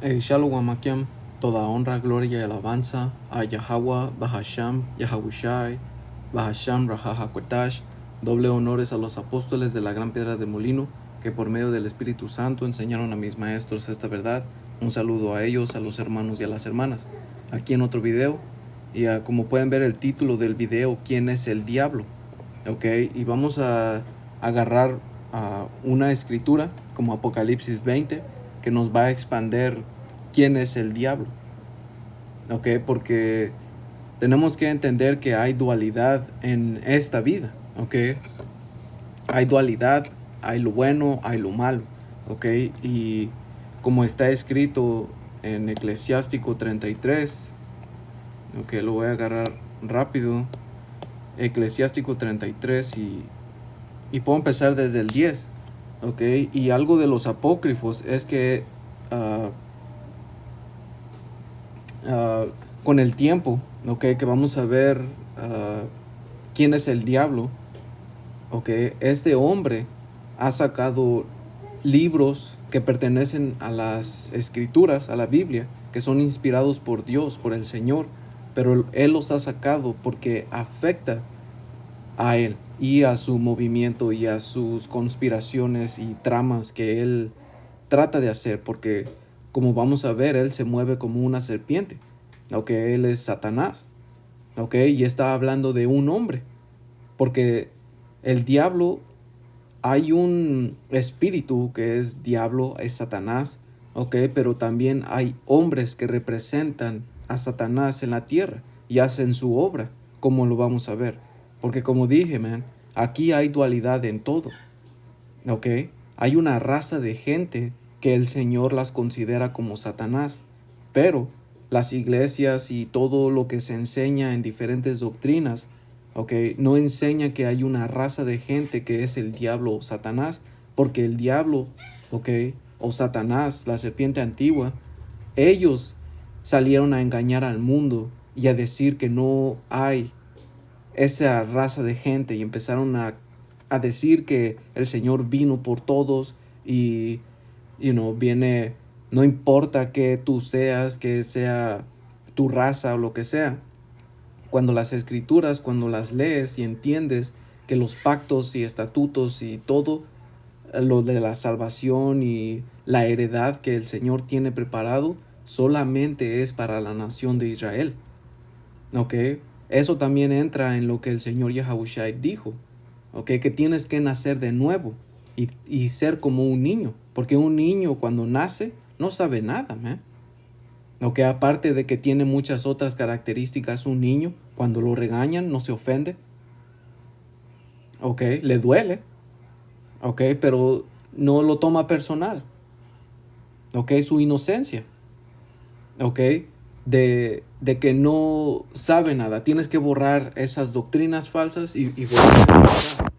Shalom Amakiam, toda honra, gloria y alabanza a Yahweh, Bahasham, Yahawashi, Bahasham, Rahahakwatash, doble honores a los apóstoles de la gran piedra de molino, que por medio del Espíritu Santo enseñaron a mis maestros esta verdad. Un saludo a ellos, a los hermanos y a las hermanas. Aquí en otro video, y como pueden ver el título del video, ¿quién es el diablo? Ok, y vamos a agarrar una escritura como Apocalipsis 20, que nos va a expander quién es el diablo. Ok, porque tenemos que entender que hay dualidad en esta vida. Ok, hay dualidad, hay lo bueno, hay lo malo. Ok, y como está escrito en Eclesiástico 33, ok, lo voy a agarrar rápido. Eclesiástico 33 y puedo empezar desde el 10. Ok, y algo de los apócrifos es que con el tiempo, okay, que vamos a ver quién es el diablo, okay, este hombre ha sacado libros que pertenecen a las escrituras, a la Biblia, que son inspirados por Dios, por el Señor, pero él los ha sacado porque afecta a él y a su movimiento y a sus conspiraciones y tramas que él trata de hacer, porque como vamos a ver, él se mueve como una serpiente. Él es Satanás. Y está hablando de un hombre, porque el diablo, hay un espíritu que es diablo, es Satanás. Pero también hay hombres que representan a Satanás en la tierra y hacen su obra, como lo vamos a ver. Porque como dije, aquí hay dualidad en todo. Hay una raza de gente que el Señor las considera como Satanás, pero las iglesias y todo lo que se enseña en diferentes doctrinas, no enseña que hay una raza de gente que es el diablo o Satanás, porque el diablo, o Satanás, la serpiente antigua, ellos salieron a engañar al mundo y a decir que no hay esa raza de gente y empezaron a decir que el Señor vino por todos y, viene, no importa que tú seas, que sea tu raza o lo que sea. Cuando las escrituras, cuando las lees y entiendes que los pactos y estatutos y todo lo de la salvación y la heredad que el Señor tiene preparado, solamente es para la nación de Israel. Eso también entra en lo que el Señor Yahawashi dijo, que tienes que nacer de nuevo y ser como un niño, porque un niño cuando nace no sabe nada, aparte de que tiene muchas otras características, un niño cuando lo regañan no se ofende, le duele, pero no lo toma personal, su inocencia, de que no sabe nada. Tienes que borrar esas doctrinas falsas y volver a empezar.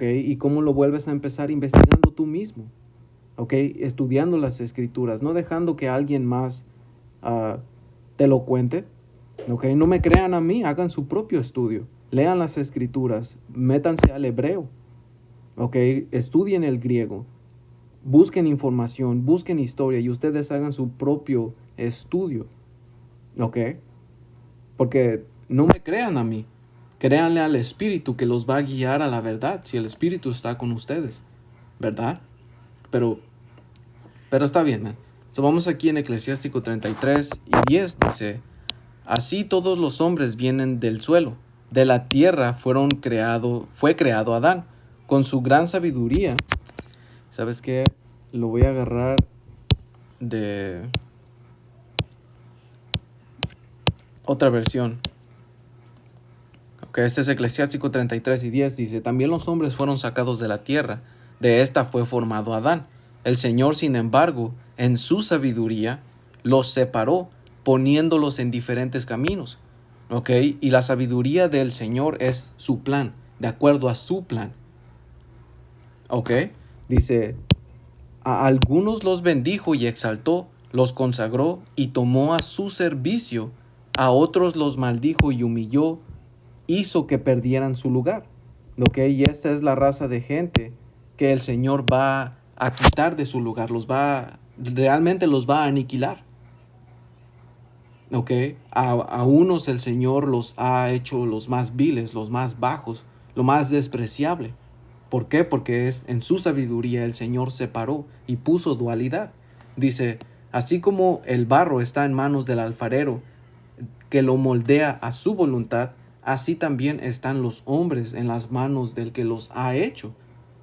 ¿Y cómo lo vuelves a empezar? Investigando tú mismo, estudiando las escrituras, no dejando que alguien más te lo cuente. No me crean a mí, hagan su propio estudio, lean las escrituras, métanse al hebreo, estudien el griego, busquen información, busquen historia y ustedes hagan su propio estudio. Porque no me crean a mí, créanle al Espíritu que los va a guiar a la verdad, si el Espíritu está con ustedes, ¿verdad? Pero está bien, man. Vamos aquí en Eclesiástico 33 y 10, dice: así todos los hombres vienen del suelo, de la tierra fue creado Adán, con su gran sabiduría. ¿Sabes qué? Lo voy a agarrar de otra versión. Este es Eclesiástico 33 y 10, dice: también los hombres fueron sacados de la tierra, de esta fue formado Adán. El Señor, sin embargo, en su sabiduría, los separó, poniéndolos en diferentes caminos. Y la sabiduría del Señor es su plan, de acuerdo a su plan. Dice: a algunos los bendijo y exaltó, los consagró y tomó a su servicio, a otros los maldijo y humilló, hizo que perdieran su lugar. Y esta es la raza de gente que el Señor va a quitar de su lugar, los va realmente los va a aniquilar. ¿Ok? A unos el Señor los ha hecho los más viles, los más bajos, lo más despreciable. ¿Por qué? Porque en su sabiduría el Señor separó y puso dualidad. Dice, así como el barro está en manos del alfarero, que lo moldea a su voluntad, así también están los hombres en las manos del que los ha hecho.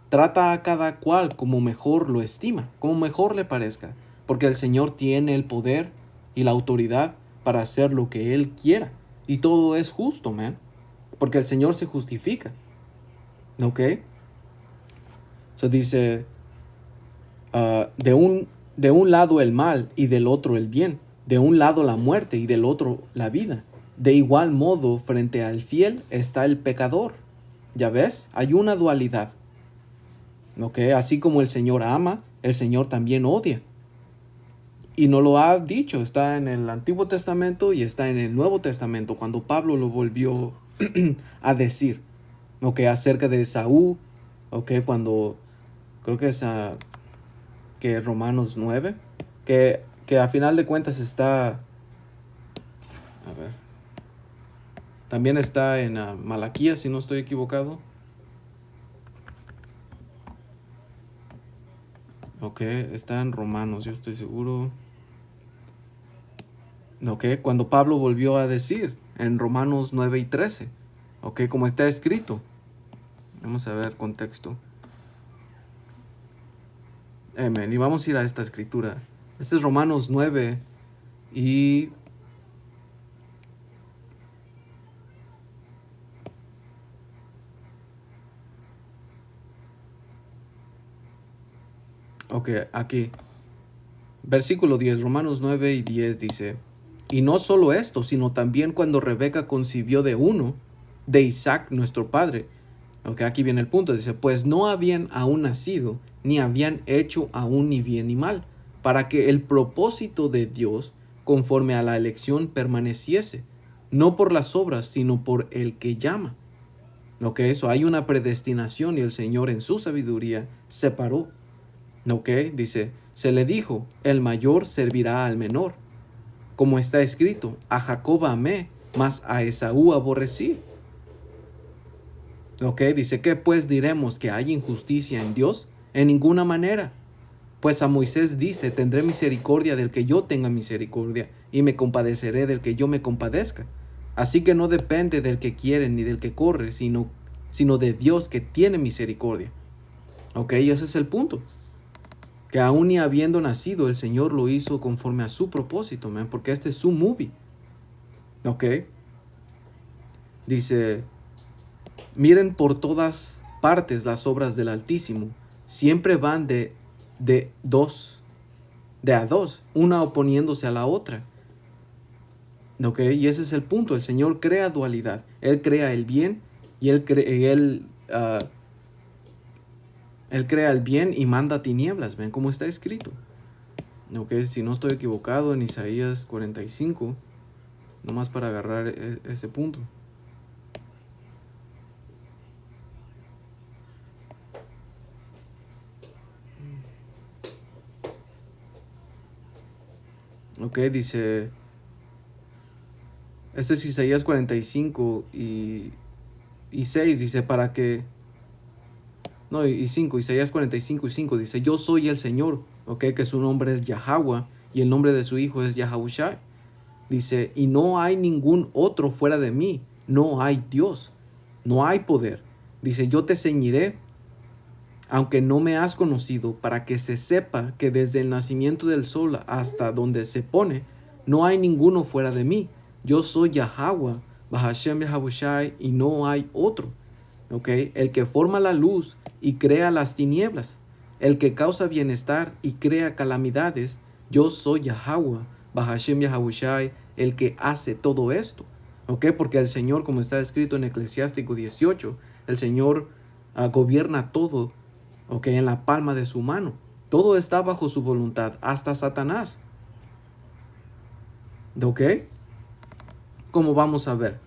Trata a cada cual como mejor lo estima, como mejor le parezca, porque el Señor tiene el poder y la autoridad para hacer lo que Él quiera. Y todo es justo, man, porque el Señor se justifica. ¿Ok? So dice, de un lado el mal y del otro el bien, de un lado la muerte y del otro la vida. De igual modo, frente al fiel está el pecador. ¿Ya ves? Hay una dualidad. ¿Ok? Así como el Señor ama, el Señor también odia. Y no lo ha dicho, está en el Antiguo Testamento y está en el Nuevo Testamento, cuando Pablo lo volvió a decir. ¿Ok? Acerca de Esaú, ¿ok? Cuando creo que es que Romanos 9, que a final de cuentas está, a ver, también está en Malaquías, si no estoy equivocado. Ok, está en Romanos, yo estoy seguro. Ok, cuando Pablo volvió a decir en Romanos 9 y 13, ok, como está escrito. Vamos a ver contexto. Amén, y vamos a ir a esta escritura. Este es Romanos 9 y... Ok, aquí. Versículo 10, Romanos 9 y 10 dice, y no solo esto, sino también cuando Rebeca concibió de uno, de Isaac nuestro padre. Ok, aquí viene el punto, dice, pues no habían aún nacido, ni habían hecho aún ni bien ni mal, para que el propósito de Dios, conforme a la elección, permaneciese, no por las obras, sino por el que llama. Ok, eso hay una predestinación y el Señor en su sabiduría separó. Ok, dice, se le dijo, el mayor servirá al menor. Como está escrito, a Jacob amé, mas a Esaú aborrecí. Ok, dice, ¿qué pues diremos? ¿Que hay injusticia en Dios? En ninguna manera. Pues a Moisés dice, tendré misericordia del que yo tenga misericordia, y me compadeceré del que yo me compadezca. Así que no depende del que quiere ni del que corre, sino de Dios que tiene misericordia. Ok, ese es el punto. Que aún ni habiendo nacido, el Señor lo hizo conforme a su propósito, man, porque este es su movie. ¿Ok? Dice, miren por todas partes las obras del Altísimo. Siempre van de dos, de a dos, una oponiéndose a la otra. ¿Ok? Y ese es el punto. El Señor crea dualidad. Él crea el bien y Él crea el bien y manda tinieblas. ¿Ven cómo está escrito? ¿Ok? Si no estoy equivocado, en Isaías 45. Nomás para agarrar ese punto. Ok, dice... Este es Isaías 45 y 6. Dice para que... No, y 5. Isaías 45 y 5. Dice, yo soy el Señor. Ok, que su nombre es Yahweh y el nombre de su hijo es Yahahushai. Dice, y no hay ningún otro fuera de mí. No hay Dios. No hay poder. Dice, yo te ceñiré, aunque no me has conocido, para que se sepa que desde el nacimiento del sol hasta donde se pone, no hay ninguno fuera de mí. Yo soy Yahweh, Bahashem Yahabushai, y no hay otro. ¿Ok? El que forma la luz y crea las tinieblas. El que causa bienestar y crea calamidades. Yo soy Yahweh, Bahashem Yahabushai, el que hace todo esto. ¿Ok? Porque el Señor, como está escrito en Eclesiástico 18, el Señor gobierna todo, ¿ok? En la palma de su mano. Todo está bajo su voluntad, hasta Satanás. ¿Ok? Como vamos a ver.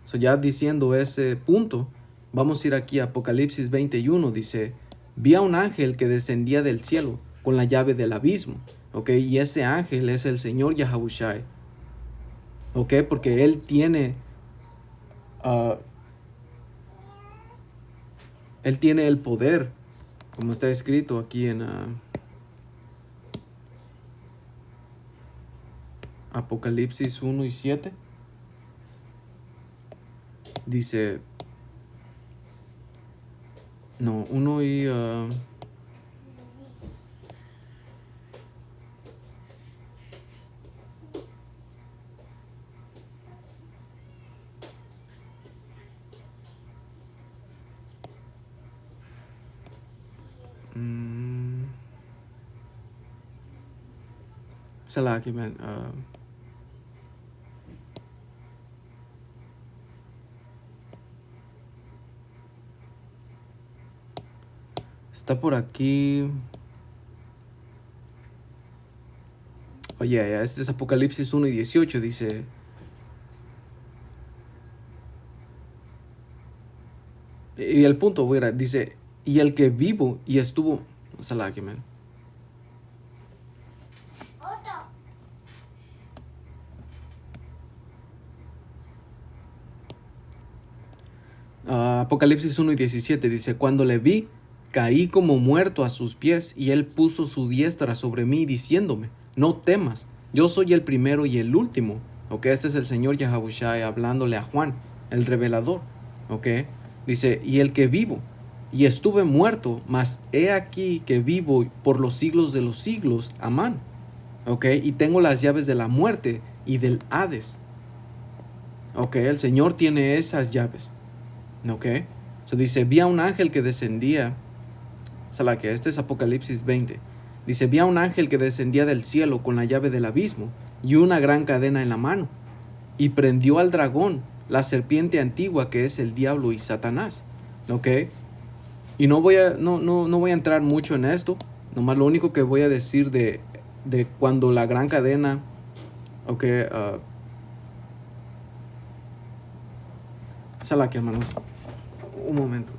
So, ya diciendo ese punto, vamos a ir aquí a Apocalipsis 21. Dice, vi a un ángel que descendía del cielo, con la llave del abismo, ¿ok? Y ese ángel es el Señor Yahawashi, ¿ok? Porque ah, Él tiene el poder, como está escrito aquí en Apocalipsis 1 y 7. Dice, no, 1 y... Salaki, man. Está por aquí. Oye, este es Apocalipsis 1 y 18. Dice... Y el punto, güera, dice, y el que vivo y estuvo... Salaki, man. Apocalipsis 1 y 17 dice, cuando le vi, caí como muerto a sus pies, y él puso su diestra sobre mí, diciéndome, no temas, yo soy el primero y el último. Ok, este es el Señor Yahawashi hablándole a Juan, el revelador. Ok, dice, y el que vivo, y estuve muerto, mas he aquí que vivo por los siglos de los siglos. Amán. Ok, y tengo las llaves de la muerte y del Hades. Ok, el Señor tiene esas llaves. Ok, so dice, vi a un ángel que descendía, que este es Apocalipsis 20, dice, vi a un ángel que descendía del cielo con la llave del abismo y una gran cadena en la mano, y prendió al dragón, la serpiente antigua que es el diablo y Satanás. Ok, y no voy a entrar mucho en esto, nomás lo único que voy a decir de cuando la gran cadena, ok, que hermanos, un momento.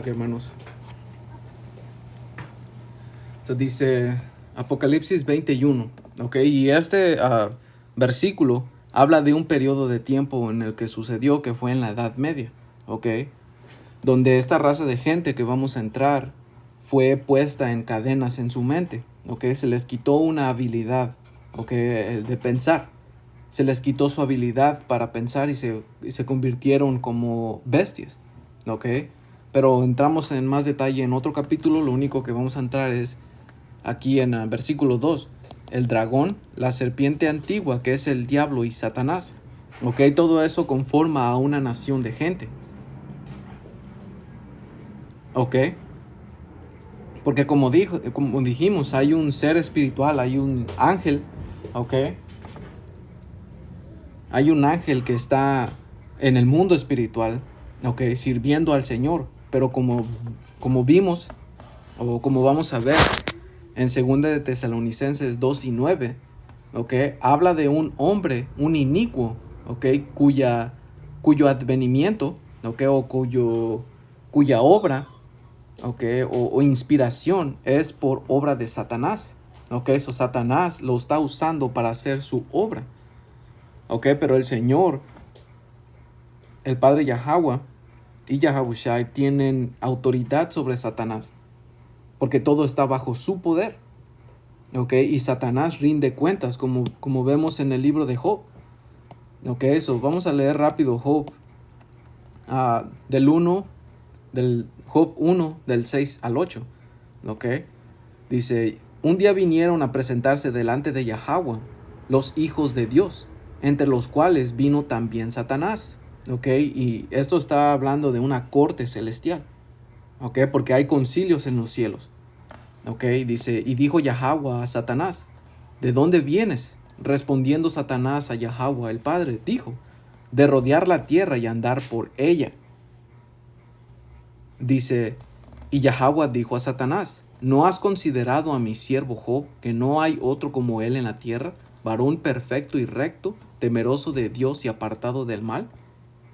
Hermanos. So dice Apocalipsis 21, ¿ok? Y este versículo habla de un periodo de tiempo en el que sucedió, que fue en la Edad Media, ¿ok? Donde esta raza de gente que vamos a entrar fue puesta en cadenas en su mente, ¿ok? Se les quitó una habilidad, ¿ok? De pensar. Se les quitó su habilidad para pensar y se convirtieron como bestias, ¿ok? Pero entramos en más detalle en otro capítulo. Lo único que vamos a entrar es aquí en versículo 2. El dragón, la serpiente antigua, que es el diablo y Satanás. Ok, todo eso conforma a una nación de gente. Ok. Porque como dijimos, hay un ser espiritual, hay un ángel. Ok. Hay un ángel que está en el mundo espiritual. Ok, sirviendo al Señor. Pero como vimos, o como vamos a ver en 2 de Tesalonicenses 2 y 9, ¿ok? Habla de un hombre, un inicuo, ¿ok? Cuyo advenimiento, ¿ok? O cuya obra, ¿ok? O inspiración es por obra de Satanás, ¿ok? Eso Satanás lo está usando para hacer su obra, ¿ok? Pero el Señor, el Padre Yahweh y Yahawashi tienen autoridad sobre Satanás, porque todo está bajo su poder, ¿ok? Y Satanás rinde cuentas, como vemos en el libro de Job, ¿ok? Eso, vamos a leer rápido Job, del Job 1, del 6 al 8, ¿ok? Dice, un día vinieron a presentarse delante de Yahweh los hijos de Dios, entre los cuales vino también Satanás, ¿ok? Y esto está hablando de una corte celestial, ¿ok? Porque hay concilios en los cielos. Ok, dice, y dijo Yahweh a Satanás, ¿de dónde vienes? Respondiendo Satanás a Yahweh el Padre, dijo, de rodear la tierra y andar por ella. Dice, y Yahweh dijo a Satanás, ¿no has considerado a mi siervo Job, que no hay otro como él en la tierra, varón perfecto y recto, temeroso de Dios y apartado del mal?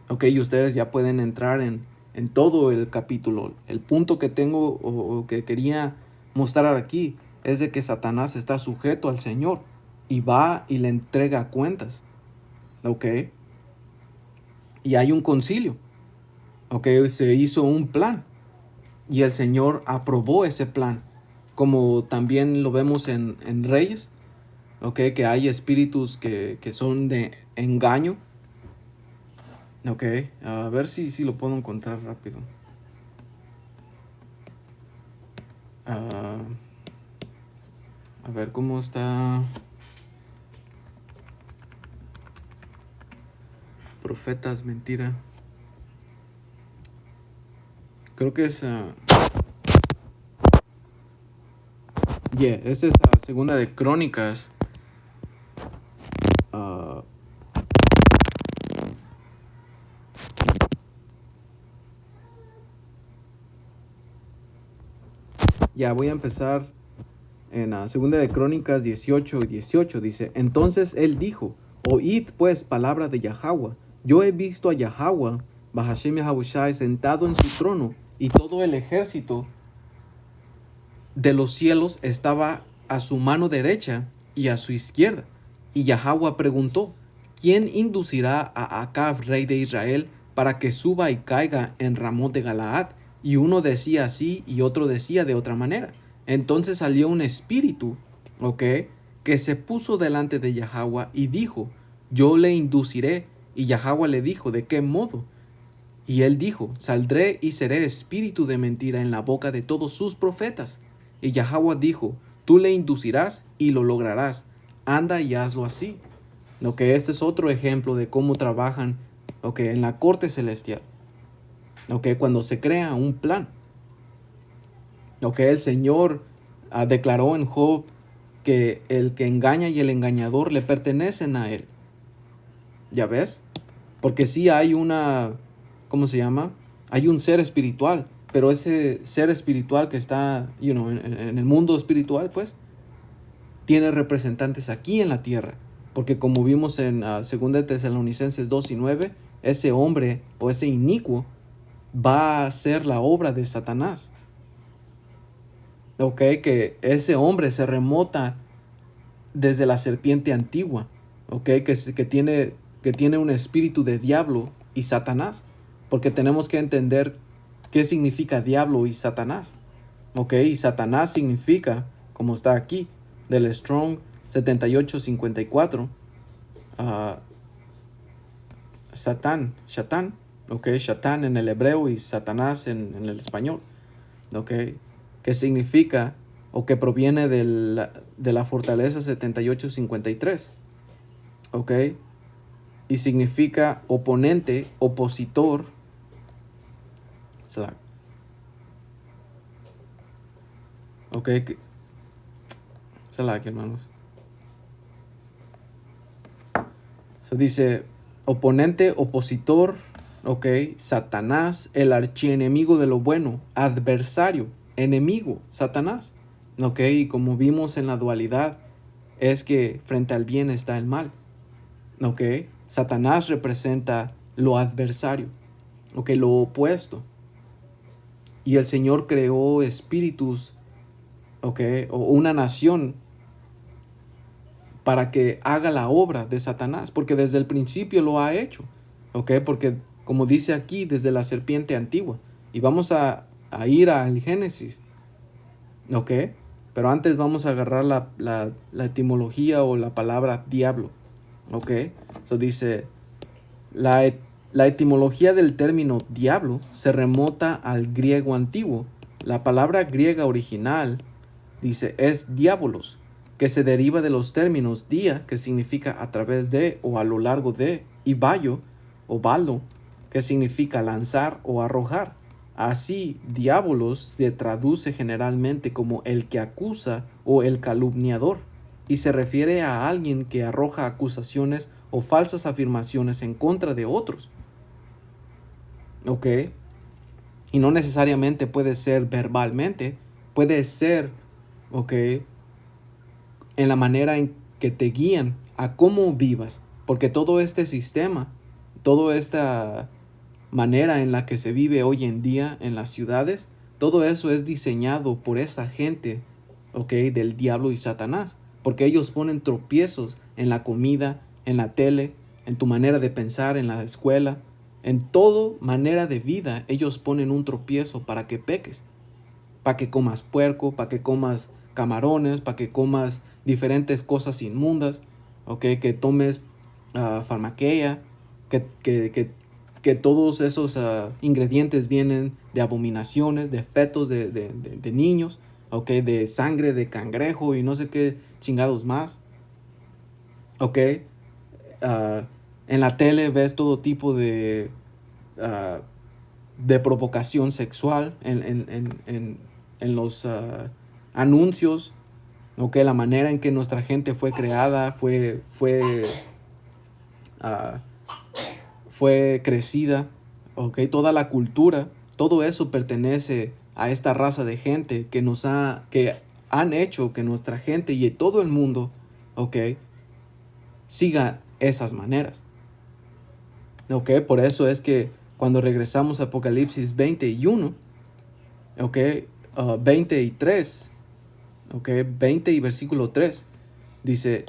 Ok, y ustedes ya pueden entrar en todo el capítulo. El punto que tengo o que quería mostrar aquí es de que Satanás está sujeto al Señor y va y le entrega cuentas. Ok, y hay un concilio. Ok, se hizo un plan y el Señor aprobó ese plan, como también lo vemos en Reyes. Ok, que hay espíritus que son de engaño. Ok, a ver si lo puedo encontrar rápido. Ah, a ver cómo está. Profetas, mentira. Creo que es. Esta es la segunda de Crónicas. Ah, voy a empezar en la segunda de Crónicas 18 y 18. Dice: Entonces él dijo: Oíd pues palabra de Yahweh. Yo he visto a Yahweh, Bahashem Yahushai, sentado en su trono, y todo el ejército de los cielos estaba a su mano derecha y a su izquierda. Y Yahweh preguntó: ¿Quién inducirá a Acab, rey de Israel, para que suba y caiga en Ramot de Galaad? Y uno decía así y otro decía de otra manera. Entonces salió un espíritu, ¿ok?, que se puso delante de Yahweh y dijo: Yo le induciré. Y Yahweh le dijo: ¿de qué modo? Y él dijo: Saldré y seré espíritu de mentira en la boca de todos sus profetas. Y Yahweh dijo: Tú le inducirás y lo lograrás. Anda y hazlo así. Este es otro ejemplo de cómo trabajan, en la corte celestial. Cuando se crea un plan. El Señor declaró en Job que el que engaña y el engañador le pertenecen a él. ¿Ya ves? Porque sí hay una, ¿cómo se llama? Hay un ser espiritual, pero ese ser espiritual que está, en el mundo espiritual, pues, tiene representantes aquí en la tierra. Porque como vimos en 2 Tesalonicenses 2 y 9, ese hombre o ese inicuo va a hacer la obra de Satanás. Que ese hombre se remota desde la serpiente antigua. Que tiene un espíritu de diablo y Satanás. Porque tenemos que entender qué significa diablo y Satanás. Y Satanás significa, como está aquí, del Strong 7854, Satán, Satán en el hebreo y Satanás en el español, que significa o que proviene de la fortaleza 7853, y significa oponente, opositor. Hermanos. Dice oponente, opositor, Satanás, el archienemigo de lo bueno, adversario, enemigo, Satanás. Y como vimos en la dualidad, es que frente al bien está el mal. Satanás representa lo adversario, lo opuesto. Y el Señor creó espíritus, o una nación para que haga la obra de Satanás, porque desde el principio lo ha hecho, porque como dice aquí, desde la serpiente antigua. Y vamos a ir al Génesis, pero antes vamos a agarrar la etimología o la palabra diablo, dice, la etimología del término diablo se remota al griego antiguo. La palabra griega original, dice, es diabolos, que se deriva de los términos dia, que significa a través de o a lo largo de, y bayo o balo, que significa lanzar o arrojar, Así, diabolos se traduce generalmente como el que acusa o el calumniador, y se refiere a alguien que arroja acusaciones o falsas afirmaciones en contra de otros. ¿Ok? Y no necesariamente puede ser verbalmente, puede ser, ¿ok?, en la manera en que te guían a cómo vivas, porque todo este sistema, toda esta manera en la que se vive hoy en día en las ciudades, todo eso es diseñado por esa gente, ¿ok?, del diablo y Satanás, porque ellos ponen tropiezos en la comida, en la tele, en tu manera de pensar, en la escuela, en toda manera de vida. Ellos ponen un tropiezo para que peques, para que comas puerco, para que comas camarones, para que comas diferentes cosas inmundas, ¿ok?, que tomes farmaquea, que todos esos ingredientes vienen de abominaciones, de fetos de niños, ¿ok?, de sangre de cangrejo y no sé qué chingados más, ¿ok? Ah, en la tele ves todo tipo ah, de provocación sexual en los anuncios, ¿ok? La manera en que nuestra gente fue creada, ah, fue crecida, ¿ok? Toda la cultura, todo eso pertenece a esta raza de gente que han hecho que nuestra gente y todo el mundo, ¿ok?, siga esas maneras, ¿ok? Por eso es que cuando regresamos a Apocalipsis 21, ¿ok?, 23, ¿ok?, 20 y versículo 3, dice: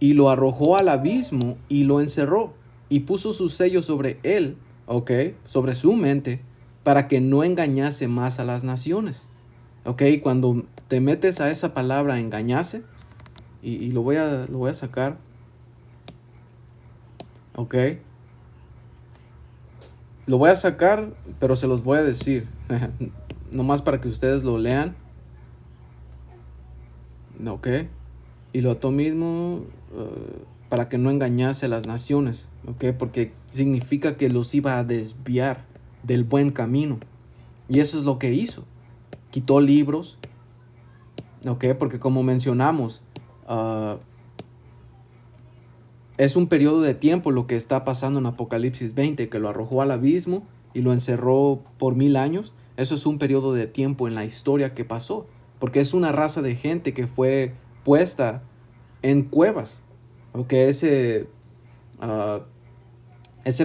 y lo arrojó al abismo y lo encerró y puso su sello sobre él, ¿ok?, sobre su mente, para que no engañase más a las naciones, ¿ok? Cuando te metes a esa palabra engañase, y lo voy a sacar, ¿ok? Lo voy a sacar, pero se los voy a decir, nomás para que ustedes lo lean, ¿ok? Y lo mismo para que no engañase a las naciones, ¿ok? Porque significa que los iba a desviar del buen camino. Y eso es lo que hizo. Quitó libros, ¿ok? Porque como mencionamos, es un periodo de tiempo lo que está pasando en Apocalipsis 20, que lo arrojó al abismo y lo encerró por 1000 años. Eso es un periodo de tiempo en la historia que pasó, porque es una raza de gente que fue puesta en cuevas, ¿ok? Ese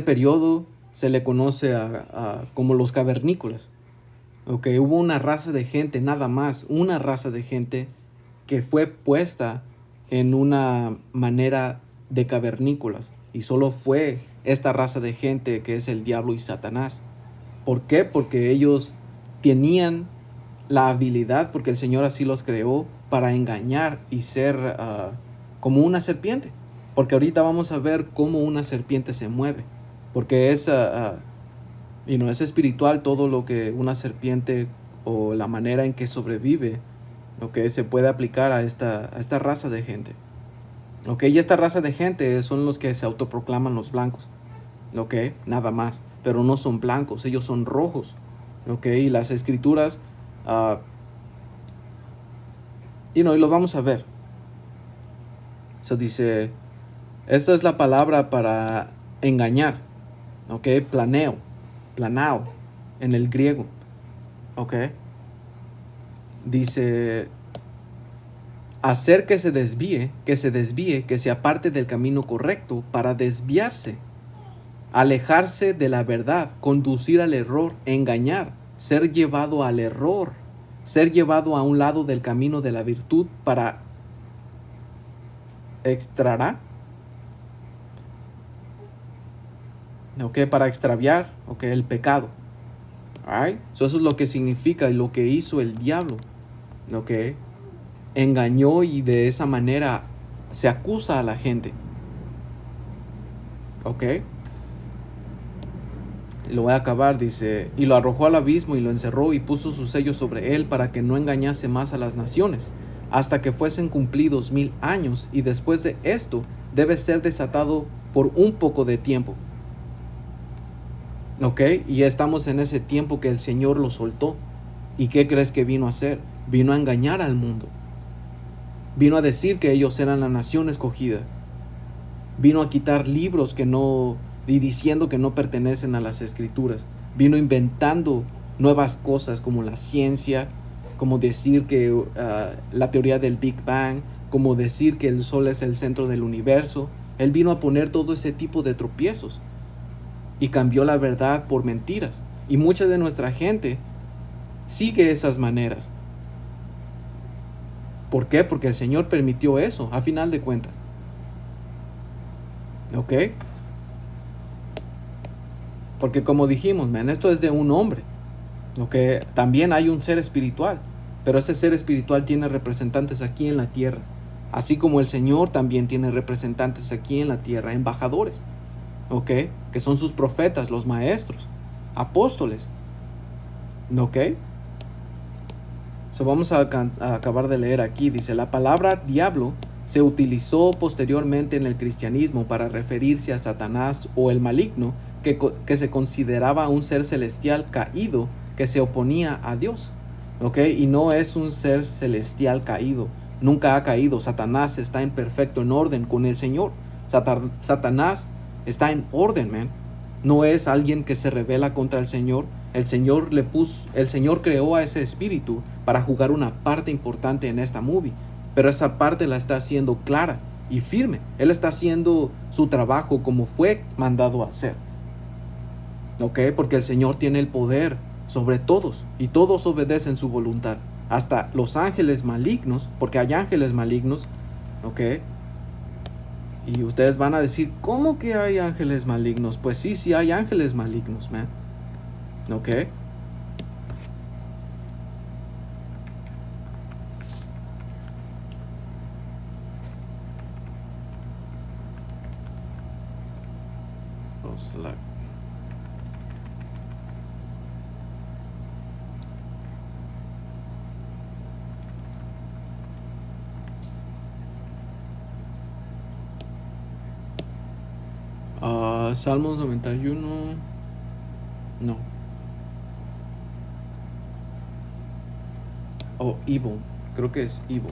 periodo se le conoce como los cavernícolas, ¿ok? Hubo una raza de gente, nada más, una raza de gente que fue puesta en una manera de cavernícolas, y solo fue esta raza de gente que es el diablo y Satanás. ¿Por qué? Porque ellos tenían la habilidad, porque el Señor así los creó, para engañar y ser como una serpiente. Porque ahorita vamos a ver cómo una serpiente se mueve, porque es es espiritual todo lo que una serpiente o la manera en que sobrevive, lo que se puede aplicar a esta raza de gente. ¿Ok? Y esta raza de gente son los que se autoproclaman los blancos. ¿Ok? Nada más. Pero no son blancos, ellos son rojos. ¿Ok? Y las escrituras, y lo vamos a ver. Eso dice, esto es la palabra para engañar. ¿Ok? Planao, en el griego. ¿Ok? Dice, hacer que se desvíe, que se aparte del camino correcto para desviarse, alejarse de la verdad, conducir al error, engañar, ser llevado al error, ser llevado a un lado del camino de la virtud para para extraviar, el pecado. Alright? So eso es lo que significa y lo que hizo el diablo. Engañó y de esa manera se acusa a la gente. ¿Ok? Lo voy a acabar, dice, y lo arrojó al abismo y lo encerró y puso su sello sobre él para que no engañase más a las naciones, hasta que fuesen cumplidos 1000 años, y después de esto debe ser desatado por un poco de tiempo. ¿Ok? Y ya estamos en ese tiempo que el Señor lo soltó. ¿Y qué crees que vino a hacer? Vino a engañar al mundo. Vino a decir que ellos eran la nación escogida. Vino a quitar libros que no, y diciendo que no pertenecen a las escrituras. Vino inventando nuevas cosas como la ciencia, como decir que la teoría del Big Bang, como decir que el sol es el centro del universo. Él vino a poner todo ese tipo de tropiezos y cambió la verdad por mentiras. Y mucha de nuestra gente sigue esas maneras. ¿Por qué? Porque el Señor permitió eso, a final de cuentas. ¿Ok? Porque como dijimos, esto es de un hombre. ¿Ok? También hay un ser espiritual. Pero ese ser espiritual tiene representantes aquí en la tierra. Así como el Señor también tiene representantes aquí en la tierra, embajadores. ¿Ok? Que son sus profetas, los maestros, apóstoles. ¿Ok? So vamos a acabar de leer aquí. Dice, la palabra diablo se utilizó posteriormente en el cristianismo para referirse a Satanás o el maligno, que se consideraba un ser celestial caído que se oponía a Dios. ¿Ok? Y no es un ser celestial caído. Nunca ha caído. Satanás está en perfecto en orden con el Señor. Satanás está en orden, man. No es alguien que se rebela contra el Señor. El Señor creó a ese espíritu para jugar una parte importante en esta movie. Pero esa parte la está haciendo clara y firme. Él está haciendo su trabajo como fue mandado a hacer. ¿Ok? Porque el Señor tiene el poder sobre todos y todos obedecen su voluntad. Hasta los ángeles malignos, porque hay ángeles malignos. ¿Ok? Y ustedes van a decir, ¿cómo que hay ángeles malignos? Pues sí hay ángeles malignos, man. ¿Ok? Oh, select. Salmos 91. No. Oh, evil. Creo que es evil.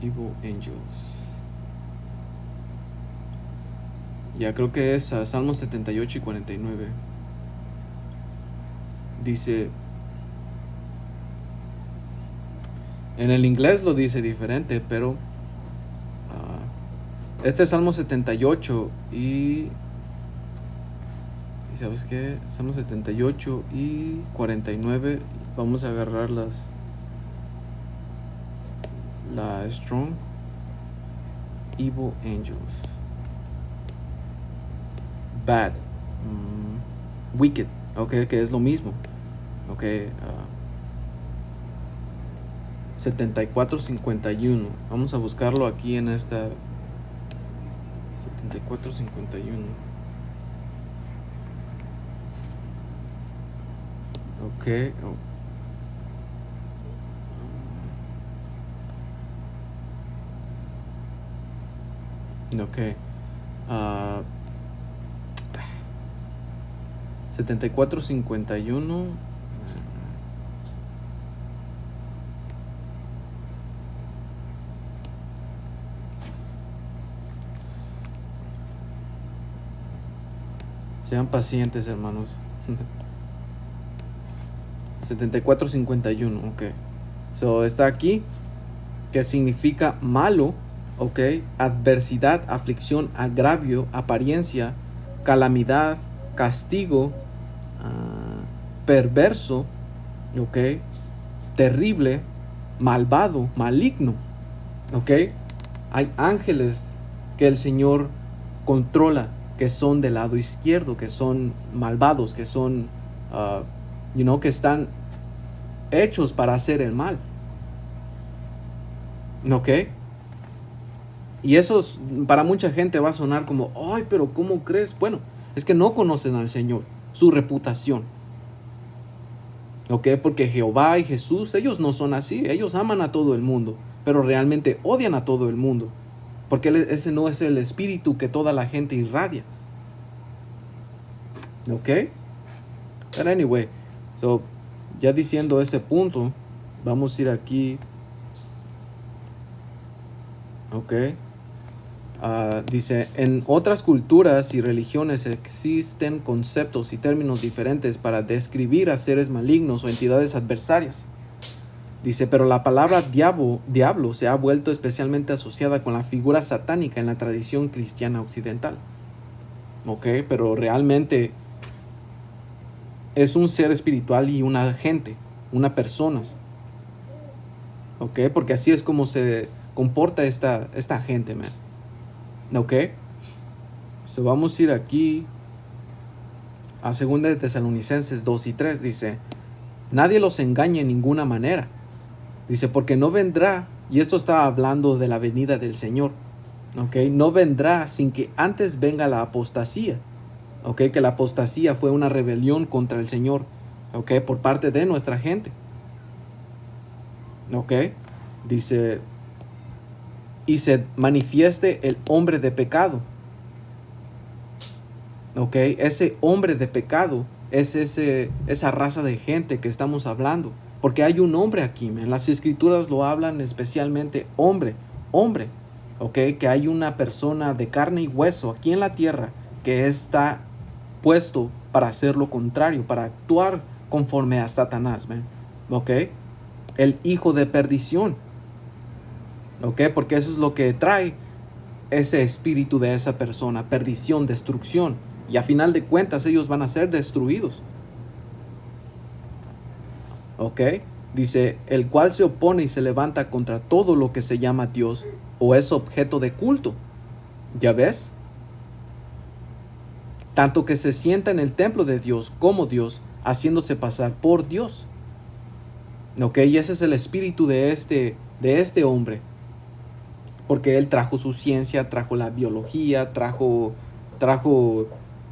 Evil angels. Ya creo que es Salmos 78 y 49. Dice, en el inglés lo dice diferente, pero este es Salmo 78 y ¿sabes qué? Salmo 78 y 49. Vamos a agarrar la Strong. Evil angels. Bad. Wicked. Ok, que es lo mismo. Ok. 74-51. Vamos a buscarlo aquí en esta 74-51. Ok. Ok. 74-51. Sean pacientes, hermanos. 74-51, ok. So, está aquí, que significa malo, ok. Adversidad, aflicción, agravio, apariencia, calamidad, castigo, perverso, ok. Terrible, malvado, maligno, ok. Hay ángeles que el Señor controla, que son del lado izquierdo, que son malvados, que son, que están hechos para hacer el mal. ¿Ok? Y eso para mucha gente va a sonar como, ay, pero ¿cómo crees? Bueno, es que no conocen al Señor, su reputación. ¿Ok? Porque Jehová y Jesús, ellos no son así, ellos aman a todo el mundo, pero realmente odian a todo el mundo. Porque ese no es el espíritu que toda la gente irradia. ¿Ok? But anyway, so, ya diciendo ese punto, vamos a ir aquí. ¿Ok? Dice, en otras culturas y religiones existen conceptos y términos diferentes para describir a seres malignos o entidades adversarias. Dice, pero la palabra diablo se ha vuelto especialmente asociada con la figura satánica en la tradición cristiana occidental. ¿Ok? Pero realmente es un ser espiritual y una gente, una persona. ¿Ok? Porque así es como se comporta esta gente, man. ¿Ok? So vamos a ir aquí a 2 de Tesalonicenses 2 y 3. Dice, nadie los engañe en ninguna manera. Dice, porque no vendrá, y esto está hablando de la venida del Señor. ¿Ok? No vendrá sin que antes venga la apostasía. ¿Ok? Que la apostasía fue una rebelión contra el Señor. ¿Ok? Por parte de nuestra gente. ¿Ok? Dice, y se manifieste el hombre de pecado. ¿Ok? Ese hombre de pecado es esa raza de gente que estamos hablando. Porque hay un hombre aquí, en las escrituras lo hablan especialmente hombre. ¿Ok? Que hay una persona de carne y hueso aquí en la tierra que está puesto para hacer lo contrario, para actuar conforme a Satanás, man. ¿Ok? El hijo de perdición. ¿Ok? Porque eso es lo que trae ese espíritu de esa persona, perdición, destrucción. Y a final de cuentas ellos van a ser destruidos. ¿Ok? Dice, el cual se opone y se levanta contra todo lo que se llama Dios o es objeto de culto. ¿Ya ves? Tanto que se sienta en el templo de Dios como Dios, haciéndose pasar por Dios. ¿Ok? Y ese es el espíritu de este hombre. Porque él trajo su ciencia, trajo la biología, trajo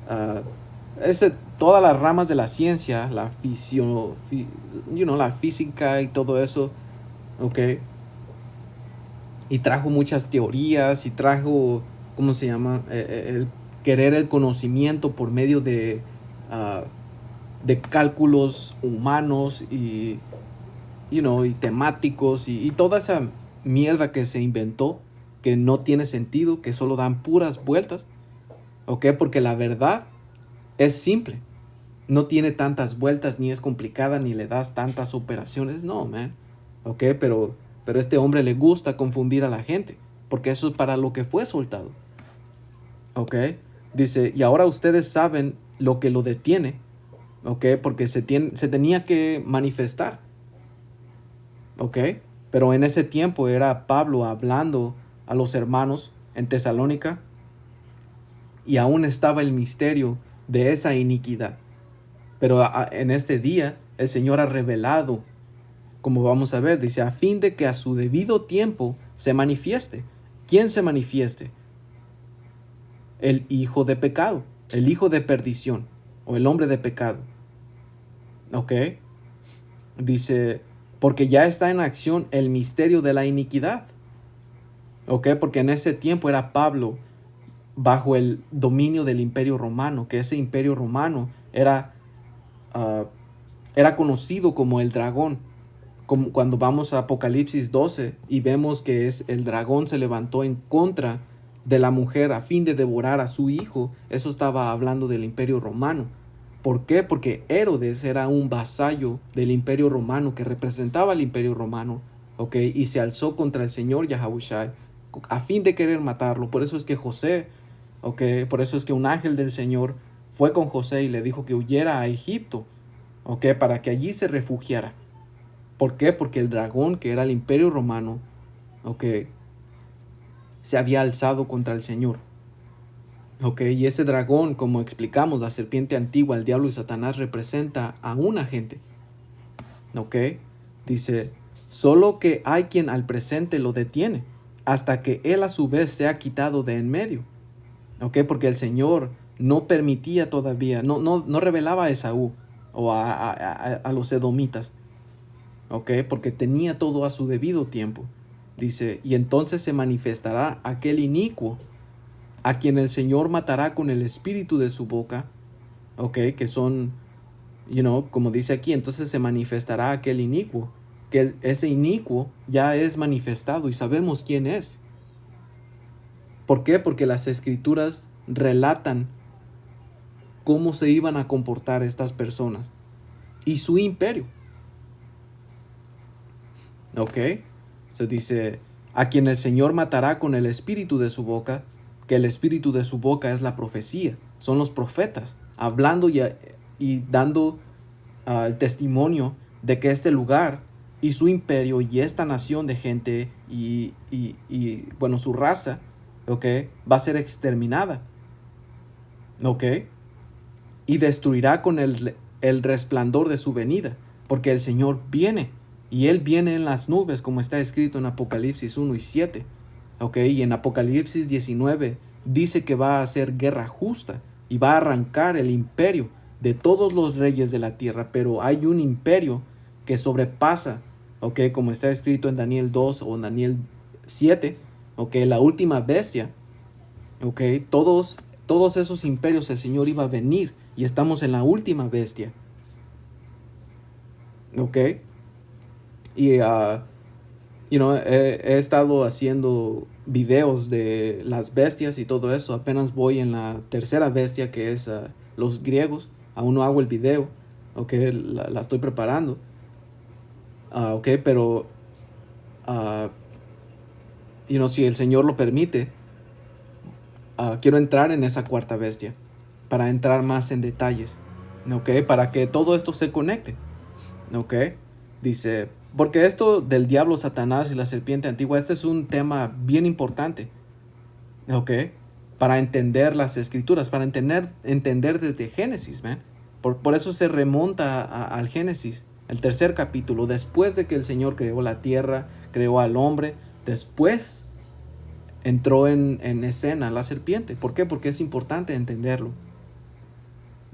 ah, todas las ramas de la ciencia, la la física y todo eso, ¿ok? Y trajo muchas teorías y trajo, ¿cómo se llama? El querer el conocimiento por medio de cálculos humanos y temáticos y toda esa mierda que se inventó, que no tiene sentido, que solo dan puras vueltas, ¿ok? Porque la verdad es simple, no tiene tantas vueltas, ni es complicada, ni le das tantas operaciones, no, man, ¿ok? Pero a este hombre le gusta confundir a la gente, porque eso es para lo que fue soltado, ¿ok? Dice, y ahora ustedes saben lo que lo detiene, ¿ok? Porque se tenía que manifestar. ¿Ok? Pero en ese tiempo era Pablo hablando a los hermanos en Tesalónica y aún estaba el misterio de esa iniquidad. Pero en este día el Señor ha revelado, como vamos a ver, dice, a fin de que a su debido tiempo se manifieste. ¿Quién se manifieste? El hijo de pecado, el hijo de perdición o el hombre de pecado. ¿Ok? Dice, porque ya está en acción el misterio de la iniquidad. ¿Ok? Porque en ese tiempo era Pablo bajo el dominio del Imperio Romano, que ese Imperio Romano ah, era conocido como el dragón. Como cuando vamos a Apocalipsis 12 y vemos que el dragón se levantó en contra de la mujer a fin de devorar a su hijo, eso estaba hablando del Imperio Romano. ¿Por qué? Porque Herodes era un vasallo del Imperio Romano que representaba al Imperio Romano, ¿ok? Y se alzó contra el Señor Yahushua a fin de querer matarlo. Por eso es que José, ¿ok? Por eso es que un ángel del Señor fue con José y le dijo que huyera a Egipto, ¿ok? Para que allí se refugiara. ¿Por qué? Porque el dragón, que era el Imperio Romano, ¿ok? Se había alzado contra el Señor. ¿Ok? Y ese dragón, como explicamos, la serpiente antigua, el diablo y Satanás, representa a una gente. ¿Ok? Dice, solo que hay quien al presente lo detiene, hasta que él a su vez se ha quitado de en medio. ¿Ok? Porque el Señor no permitía todavía, no revelaba a Esaú o a los edomitas. ¿Ok? Porque tenía todo a su debido tiempo. Dice, y entonces se manifestará aquel inicuo, a quien el Señor matará con el espíritu de su boca ¿ok? Que son, como dice aquí, entonces se manifestará aquel inicuo, que ese inicuo ya es manifestado y sabemos quién es. ¿Por qué? Porque las escrituras relatan cómo se iban a comportar estas personas y su imperio. ¿Ok? Se dice, a quien el Señor matará con el espíritu de su boca, que el espíritu de su boca es la profecía, son los profetas, hablando y dando el testimonio de que este lugar y su imperio y esta nación de gente bueno, su raza, ¿ok? Va a ser exterminada, ¿ok? Y destruirá con el resplandor de su venida, porque el Señor viene, y Él viene en las nubes, como está escrito en Apocalipsis 1 y 7, ¿ok? Y en Apocalipsis 19 dice que va a hacer guerra justa, y va a arrancar el imperio de todos los reyes de la tierra, pero hay un imperio que sobrepasa, ¿ok? Como está escrito en Daniel 2 o en Daniel 7, ¿ok? La última bestia, ¿ok? Todos esos imperios el Señor iba a venir y estamos en la última bestia, ¿ok? Y, he estado haciendo videos de las bestias y todo eso. Apenas voy en la tercera bestia, que es los griegos. Aún no hago el video, ¿ok? La estoy preparando, ¿ok? Pero, si el Señor lo permite, quiero entrar en esa cuarta bestia para entrar más en detalles, ¿ok? Para que todo esto se conecte, ¿ok? Dice, porque esto del diablo, Satanás y la serpiente antigua, este es un tema bien importante, ¿ok? Para entender las escrituras, para entender desde Génesis, ¿ven? Por eso se remonta al Génesis, el tercer capítulo, después de que el Señor creó la tierra, creó al hombre, después entró en escena la serpiente. ¿Por qué? Porque es importante entenderlo.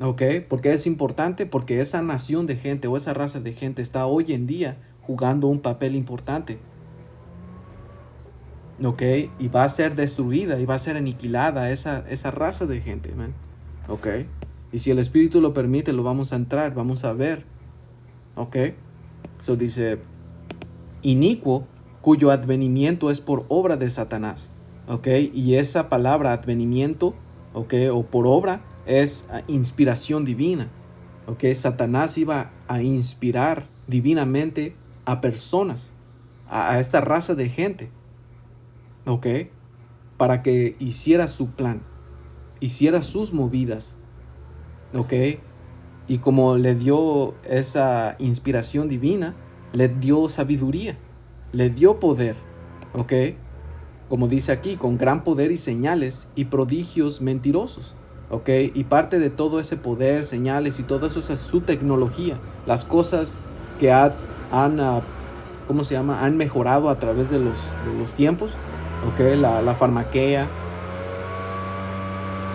¿Ok? ¿Por qué es importante? Porque esa nación de gente o esa raza de gente está hoy en día jugando un papel importante. ¿Ok? Y va a ser destruida y va a ser aniquilada esa raza de gente, man. ¿Ok? Y si el Espíritu lo permite, lo vamos a entrar, vamos a ver. ¿Ok? So dice, inicuo, cuyo advenimiento es por obra de Satanás. ¿Ok? Y esa palabra advenimiento, ¿ok? O por obra, es inspiración divina. ¿Ok? Satanás iba a inspirar divinamente a personas, a esta raza de gente, ¿ok? Para que hiciera su plan, hiciera sus movidas, ¿ok? Y como le dio esa inspiración divina, le dio sabiduría, le dio poder, ¿ok? Como dice aquí, con gran poder y señales y prodigios mentirosos, ¿ok? Y parte de todo ese poder, señales y todo eso es su tecnología, las cosas que ¿cómo se llama? Han mejorado a través de los tiempos, ¿ok? La farmaquea,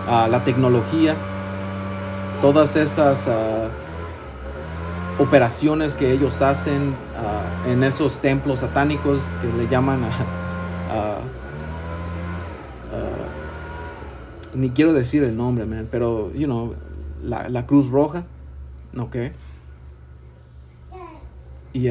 la tecnología, todas esas operaciones que ellos hacen en esos templos satánicos que le llaman ni quiero decir el nombre, man, pero, la Cruz Roja, ¿ok? Y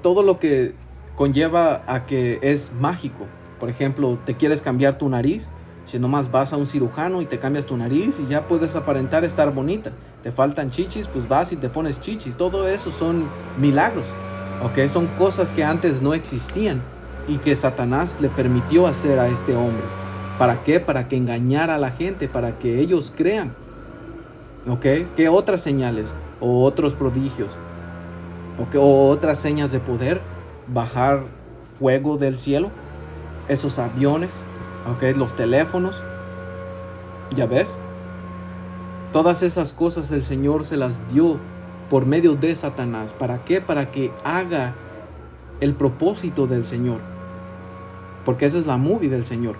todo lo que conlleva a que es mágico. Por ejemplo, te quieres cambiar tu nariz, si nomás vas a un cirujano y te cambias tu nariz y ya puedes aparentar estar bonita. Te faltan chichis, pues vas y te pones chichis. Todo eso son milagros, ¿ok? Son cosas que antes no existían y que Satanás le permitió hacer a este hombre. ¿Para qué? Para que engañara a la gente, para que ellos crean, ¿ok? ¿Qué otras señales o otros prodigios? O otras señas de poder, bajar fuego del cielo, esos aviones, los teléfonos, ya ves, todas esas cosas el Señor se las dio por medio de Satanás. ¿Para qué? Para que haga el propósito del Señor, porque esa es la movie del Señor,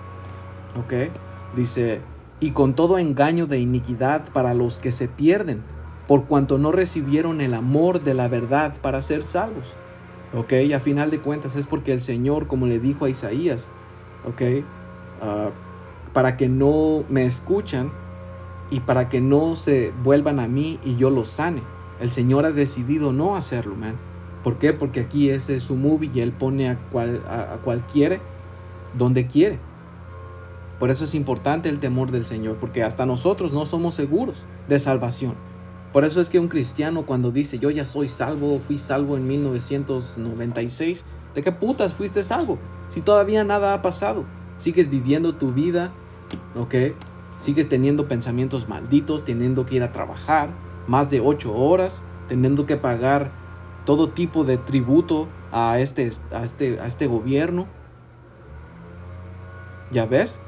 dice, y con todo engaño de iniquidad para los que se pierden, por cuanto no recibieron el amor de la verdad para ser salvos. Y a final de cuentas es porque el Señor, como le dijo a Isaías, para que no me escuchan y para que no se vuelvan a mí y yo los sane. El Señor ha decidido no hacerlo, man. ¿Por qué? Porque aquí ese es su movie y Él pone a cual quiere, donde quiere. Por eso es importante el temor del Señor, porque hasta nosotros no somos seguros de salvación. Por eso es que un cristiano cuando dice, yo ya soy salvo, fui salvo en 1996, ¿de qué putas fuiste salvo? Si todavía nada ha pasado, sigues viviendo tu vida, ¿ok? Sigues teniendo pensamientos malditos, teniendo que ir a trabajar más de 8 horas, teniendo que pagar todo tipo de tributo a este gobierno. ¿Ya ves?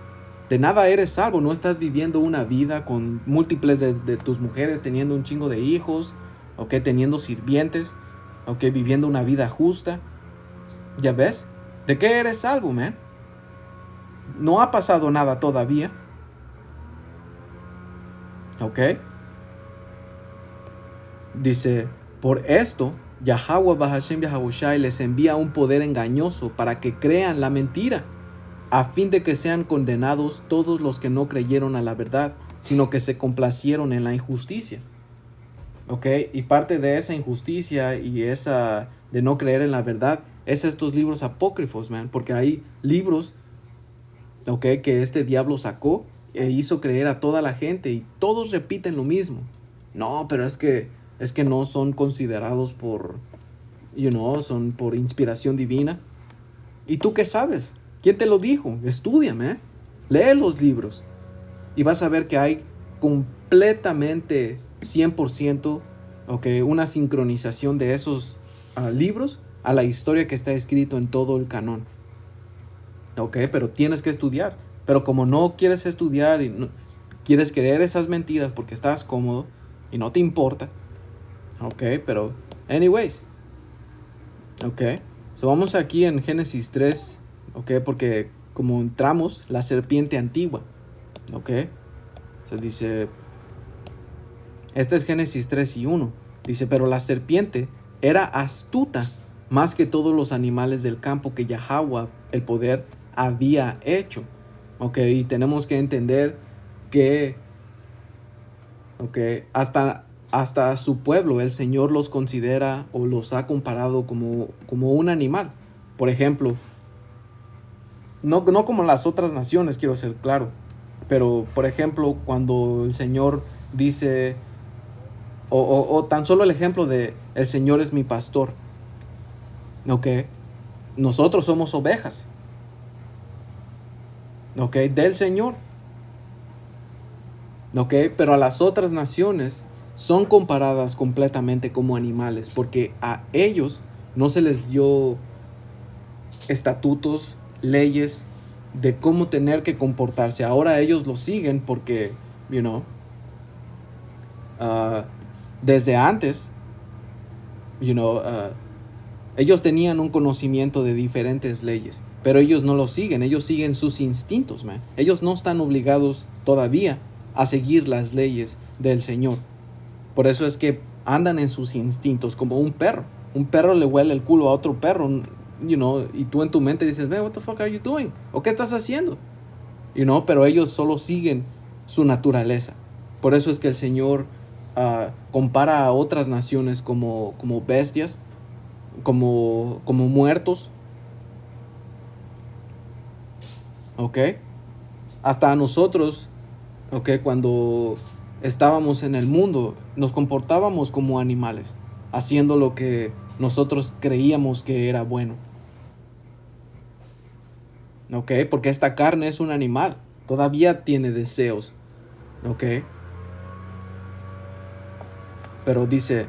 De nada eres salvo, no estás viviendo una vida con múltiples de tus mujeres, teniendo un chingo de hijos, ¿ok? Teniendo sirvientes, ¿ok? Viviendo una vida justa. ¿Ya ves? ¿De qué eres salvo, man? No ha pasado nada todavía. ¿Ok? Dice, por esto, Yahweh Bahashem Yahabushai les envía un poder engañoso para que crean la mentira, a fin de que sean condenados todos los que no creyeron a la verdad, sino que se complacieron en la injusticia. ¿Ok? Y parte de esa injusticia y esa de no creer en la verdad es estos libros apócrifos, man. Porque hay libros, ¿ok?, que este diablo sacó e hizo creer a toda la gente y todos repiten lo mismo. No, pero es que no son considerados por, son por inspiración divina. ¿Y tú qué sabes? ¿Quién te lo dijo? Estudia, man. Lee los libros y vas a ver que hay completamente 100%, una sincronización de esos libros a la historia que está escrito en todo el canon. Pero tienes que estudiar. Pero como no quieres estudiar y no, quieres creer esas mentiras porque estás cómodo y no te importa. Pero anyways. So vamos aquí en Génesis 3. Porque como entramos, la serpiente antigua. So dice, este es Génesis 3 y 1. Dice, pero la serpiente era astuta más que todos los animales del campo que Yahweh, el poder, había hecho. Y tenemos que entender que hasta su pueblo el Señor los considera o los ha comparado como un animal. Por ejemplo, no como las otras naciones, quiero ser claro, pero por ejemplo cuando el Señor dice, o tan solo el ejemplo de el Señor es mi pastor. Nosotros somos ovejas. Del Señor. Pero a las otras naciones son comparadas completamente como animales, porque a ellos no se les dio estatutos, leyes de cómo tener que comportarse. Ahora ellos lo siguen porque, desde antes, ellos tenían un conocimiento de diferentes leyes, pero ellos no lo siguen, ellos siguen sus instintos, man. Ellos no están obligados todavía a seguir las leyes del Señor. Por eso es que andan en sus instintos como un perro. Un perro le huele el culo a otro perro, y tú en tu mente dices, man, what the fuck are you doing? ¿O qué estás haciendo? Pero ellos solo siguen su naturaleza. Por eso es que el Señor compara a otras naciones como bestias, como muertos. Hasta a nosotros, cuando estábamos en el mundo, nos comportábamos como animales, haciendo lo que nosotros creíamos que era bueno. Porque esta carne es un animal, todavía tiene deseos. Pero dice,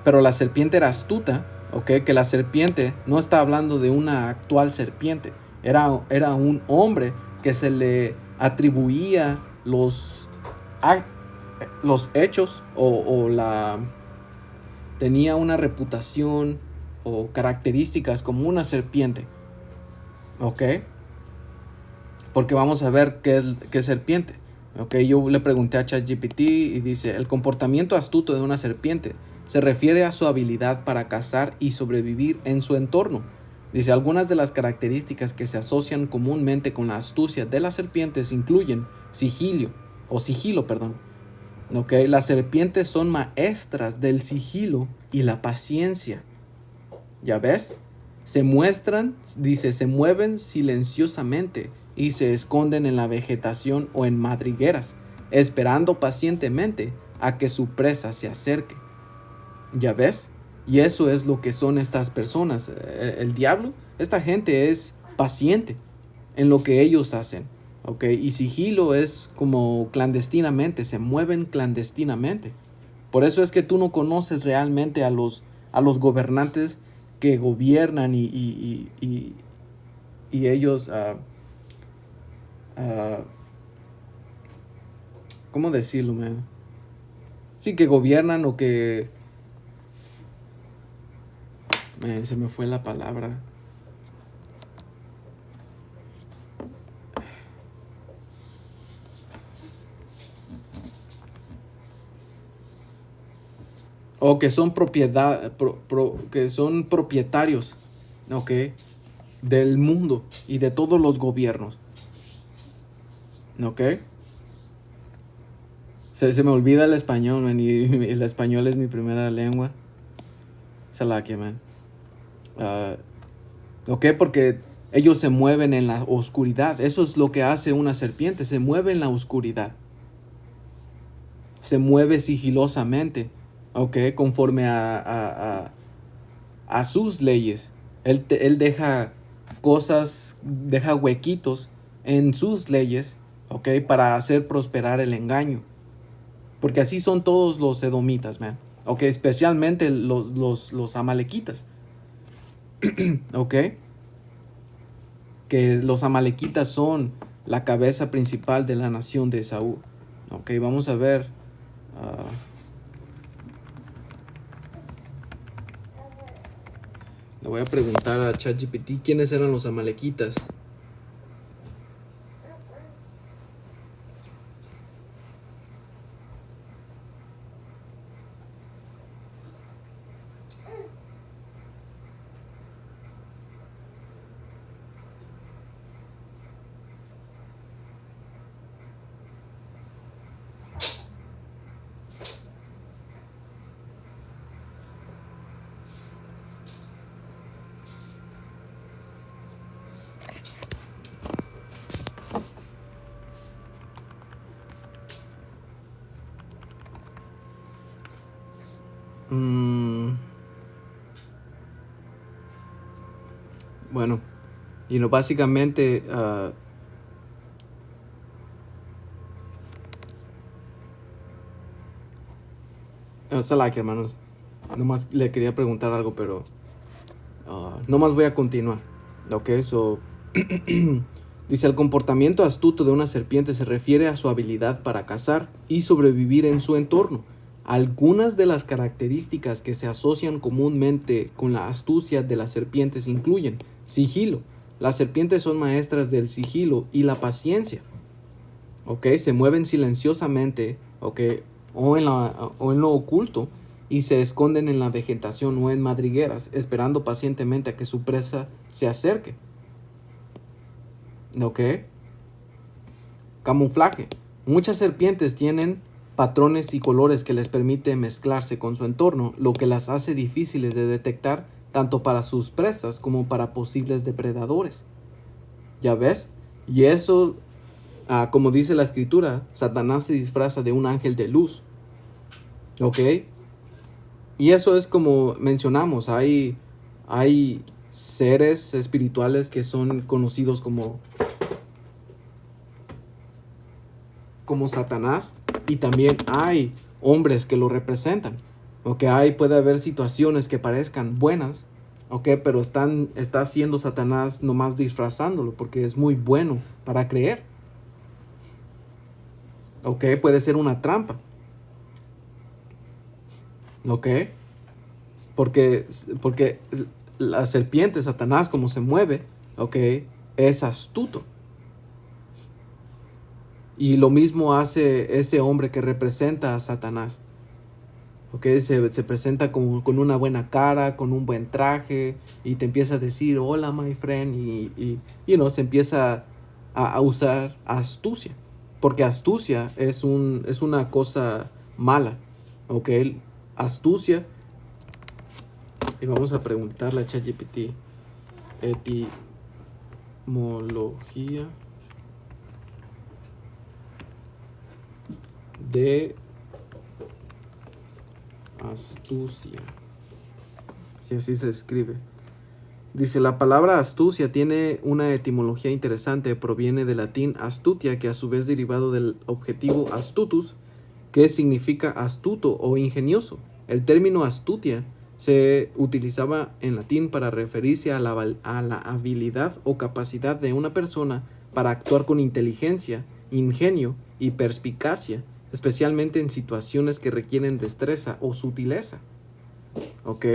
pero la serpiente era astuta. Que la serpiente no está hablando de una actual serpiente. Era un hombre que se le atribuía los hechos tenía una reputación o características como una serpiente. Porque vamos a ver qué es serpiente. Yo le pregunté a ChatGPT y dice, el comportamiento astuto de una serpiente se refiere a su habilidad para cazar y sobrevivir en su entorno, Dice, algunas de las características que se asocian comúnmente con la astucia de las serpientes incluyen sigilo, perdón. ¿Ok? Las serpientes son maestras del sigilo y la paciencia. ¿Ya ves? Se mueven silenciosamente y se esconden en la vegetación o en madrigueras, esperando pacientemente a que su presa se acerque. ¿Ya ves? Y eso es lo que son estas personas. El diablo, esta gente es paciente en lo que ellos hacen. ¿Ok? Y sigilo es como clandestinamente, se mueven clandestinamente. Por eso es que tú no conoces realmente a los gobernantes que gobiernan y ellos, ah, ¿cómo decirlo, man? Sí, que gobiernan o que... se me fue la palabra. O que son que son propietarios, ¿ok? Del mundo y de todos los gobiernos, ¿ok? Se me olvida el español, man, y el español es mi primera lengua. Salakia, man. Ah, ¿Ok? Porque ellos se mueven en la oscuridad. Eso es lo que hace una serpiente. Se mueve en la oscuridad. Se mueve sigilosamente. ¿Ok? Conforme a sus leyes. Él deja cosas, deja huequitos en sus leyes. ¿Ok? Para hacer prosperar el engaño. Porque así son todos los edomitas, man. ¿Ok? Especialmente los amalequitas. ¿Ok? Que los amalequitas son la cabeza principal de la nación de Esaú. Ok, vamos a ver. ah, Le voy a preguntar a ChatGPT quiénes eran los amalequitas. Mm, bueno, básicamente, like, hermanos. Nomás le quería preguntar algo, pero nomás voy a continuar. Ok, so. Dice, el comportamiento astuto de una serpiente se refiere a su habilidad para cazar y sobrevivir en su entorno. Algunas de las características que se asocian comúnmente con la astucia de las serpientes incluyen sigilo. Las serpientes son maestras del sigilo y la paciencia. ¿Ok? Se mueven silenciosamente, ¿ok? O en lo oculto y se esconden en la vegetación o en madrigueras, esperando pacientemente a que su presa se acerque. ¿Ok? Camuflaje. Muchas serpientes tienen patrones y colores que les permite mezclarse con su entorno, lo que las hace difíciles de detectar tanto para sus presas como para posibles depredadores. ¿Ya ves? Y eso, como dice la escritura, Satanás se disfraza de un ángel de luz. ¿Ok? Y eso es como mencionamos, hay seres espirituales que son conocidos como Satanás, y también hay hombres que lo representan. Ok, puede haber situaciones que parezcan buenas, ok, pero está haciendo Satanás nomás disfrazándolo porque es muy bueno para creer. Ok, puede ser una trampa. Ok, porque la serpiente, Satanás, como se mueve, ok, es astuto. Y lo mismo hace ese hombre que representa a Satanás. ¿ok? Se presenta con una buena cara, con un buen traje, y te empieza a decir, hola, my friend, se empieza a usar astucia, porque astucia es una cosa mala, ¿ok? Astucia, y vamos a preguntarle a ChatGPT, etimología de astucia, si así se escribe. Dice, la palabra astucia tiene una etimología interesante, proviene del latín astutia, que a su vez derivado del objetivo astutus, que significa astuto o ingenioso. El término astutia se utilizaba en latín para referirse a la habilidad o capacidad de una persona para actuar con inteligencia, ingenio y perspicacia, especialmente en situaciones que requieren destreza o sutileza. ¿Ok?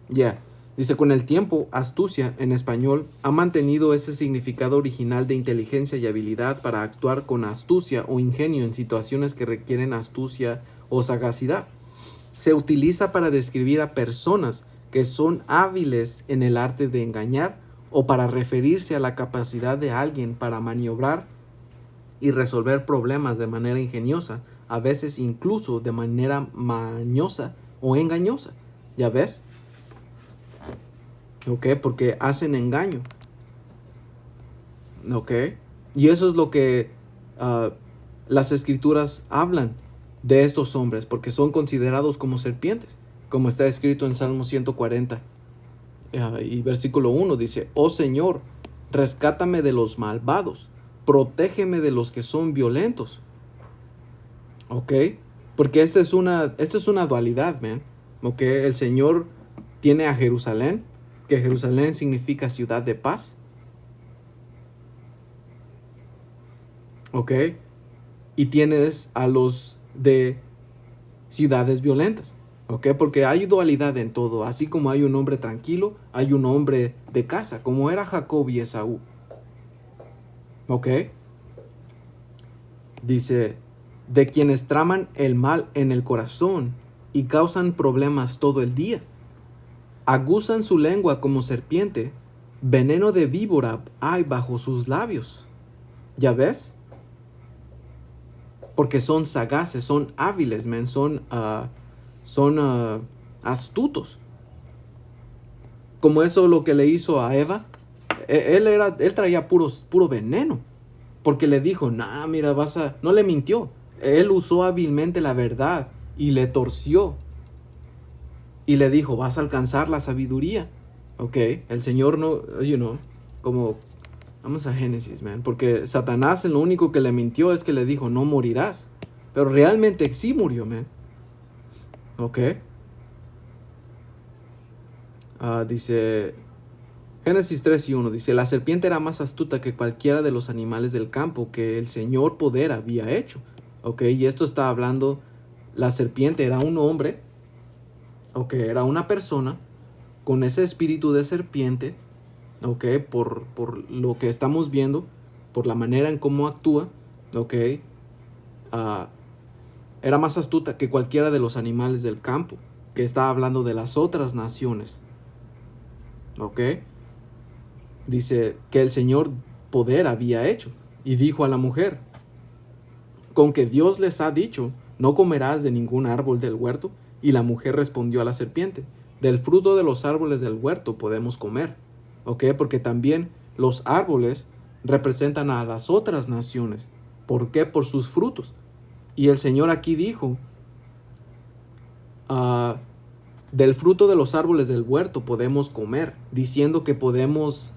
Ya. Dice, con el tiempo, astucia, en español, ha mantenido ese significado original de inteligencia y habilidad para actuar con astucia o ingenio en situaciones que requieren astucia o sagacidad. Se utiliza para describir a personas que son hábiles en el arte de engañar o para referirse a la capacidad de alguien para maniobrar y resolver problemas de manera ingeniosa, a veces incluso de manera mañosa o engañosa. ¿Ya ves? ¿Ok? Porque hacen engaño. ¿Ok? Y eso es lo que las escrituras hablan de estos hombres, porque son considerados como serpientes, como está escrito en Salmo 140 y versículo 1 dice, oh Señor, rescátame de los malvados, protégeme de los que son violentos. ¿Ok? Porque esta es una dualidad, man. ¿Ok? El Señor tiene a Jerusalén, que Jerusalén significa ciudad de paz. ¿Ok? Y tienes a los de ciudades violentas. ¿Ok? Porque hay dualidad en todo. Así como hay un hombre tranquilo, hay un hombre de casa, como era Jacob y Esaú. ¿Ok? Dice, de quienes traman el mal en el corazón y causan problemas todo el día. Aguzan su lengua como serpiente, veneno de víbora hay bajo sus labios. ¿Ya ves? Porque son sagaces, son hábiles, man, son astutos. Como eso lo que le hizo a Eva. Él traía puro veneno. Porque le dijo, nah, mira, no le mintió. Él usó hábilmente la verdad y le torció. Y le dijo, vas a alcanzar la sabiduría. Ok, el Señor no, como, vamos a Génesis, man. Porque Satanás lo único que le mintió es que le dijo, no morirás. Pero realmente sí murió, man. Ok. Dice, Génesis 3:1, dice, la serpiente era más astuta que cualquiera de los animales del campo que el Señor poder había hecho. Ok, y esto está hablando, la serpiente era un hombre, ok, era una persona con ese espíritu de serpiente, ok, por lo que estamos viendo, por la manera en cómo actúa, ok, era más astuta que cualquiera de los animales del campo, que está hablando de las otras naciones, ok. Dice que el Señor poder había hecho, y dijo a la mujer, con que Dios les ha dicho, no comerás de ningún árbol del huerto. Y la mujer respondió a la serpiente, del fruto de los árboles del huerto podemos comer. ¿Ok? Porque también los árboles representan a las otras naciones. ¿Por qué? Por sus frutos. Y el Señor aquí dijo, del fruto de los árboles del huerto podemos comer, diciendo que podemos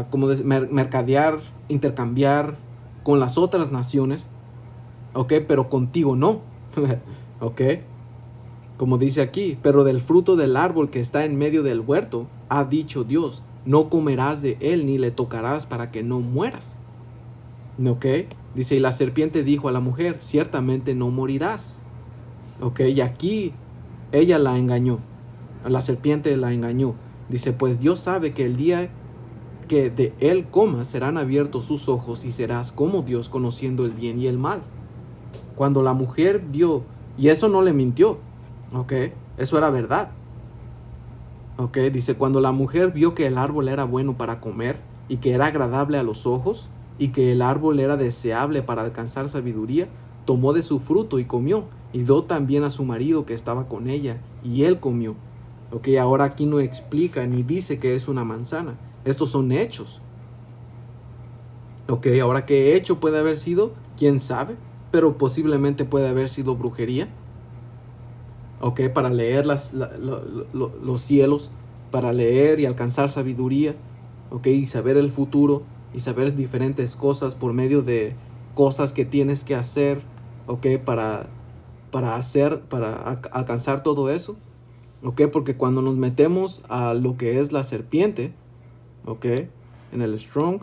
como mercadear, intercambiar con las otras naciones, ¿ok? Pero contigo no, ¿ok? Como dice aquí, pero del fruto del árbol que está en medio del huerto, ha dicho Dios, no comerás de él ni le tocarás para que no mueras, ¿ok? Dice, y la serpiente dijo a la mujer, ciertamente no morirás, ¿ok? Y aquí ella la engañó, la serpiente la engañó. Dice, pues Dios sabe que el día que de él comas, serán abiertos sus ojos y serás como Dios, conociendo el bien y el mal. Cuando la mujer vio, y eso no le mintió, ¿ok? Eso era verdad. ¿Ok? Dice, cuando la mujer vio que el árbol era bueno para comer y que era agradable a los ojos y que el árbol era deseable para alcanzar sabiduría, tomó de su fruto y comió, y dio también a su marido que estaba con ella, y él comió. ¿Ok? Ahora aquí no explica ni dice que es una manzana. Estos son hechos. ¿Ok? Ahora, ¿qué hecho puede haber sido? ¿Quién sabe? Pero posiblemente puede haber sido brujería. ¿Ok? Para leer los cielos, para leer y alcanzar sabiduría, ¿ok? Y saber el futuro y saber diferentes cosas por medio de cosas que tienes que hacer, ¿ok? Para alcanzar todo eso, ¿ok? Porque cuando nos metemos a lo que es la serpiente, ¿ok? En el Strong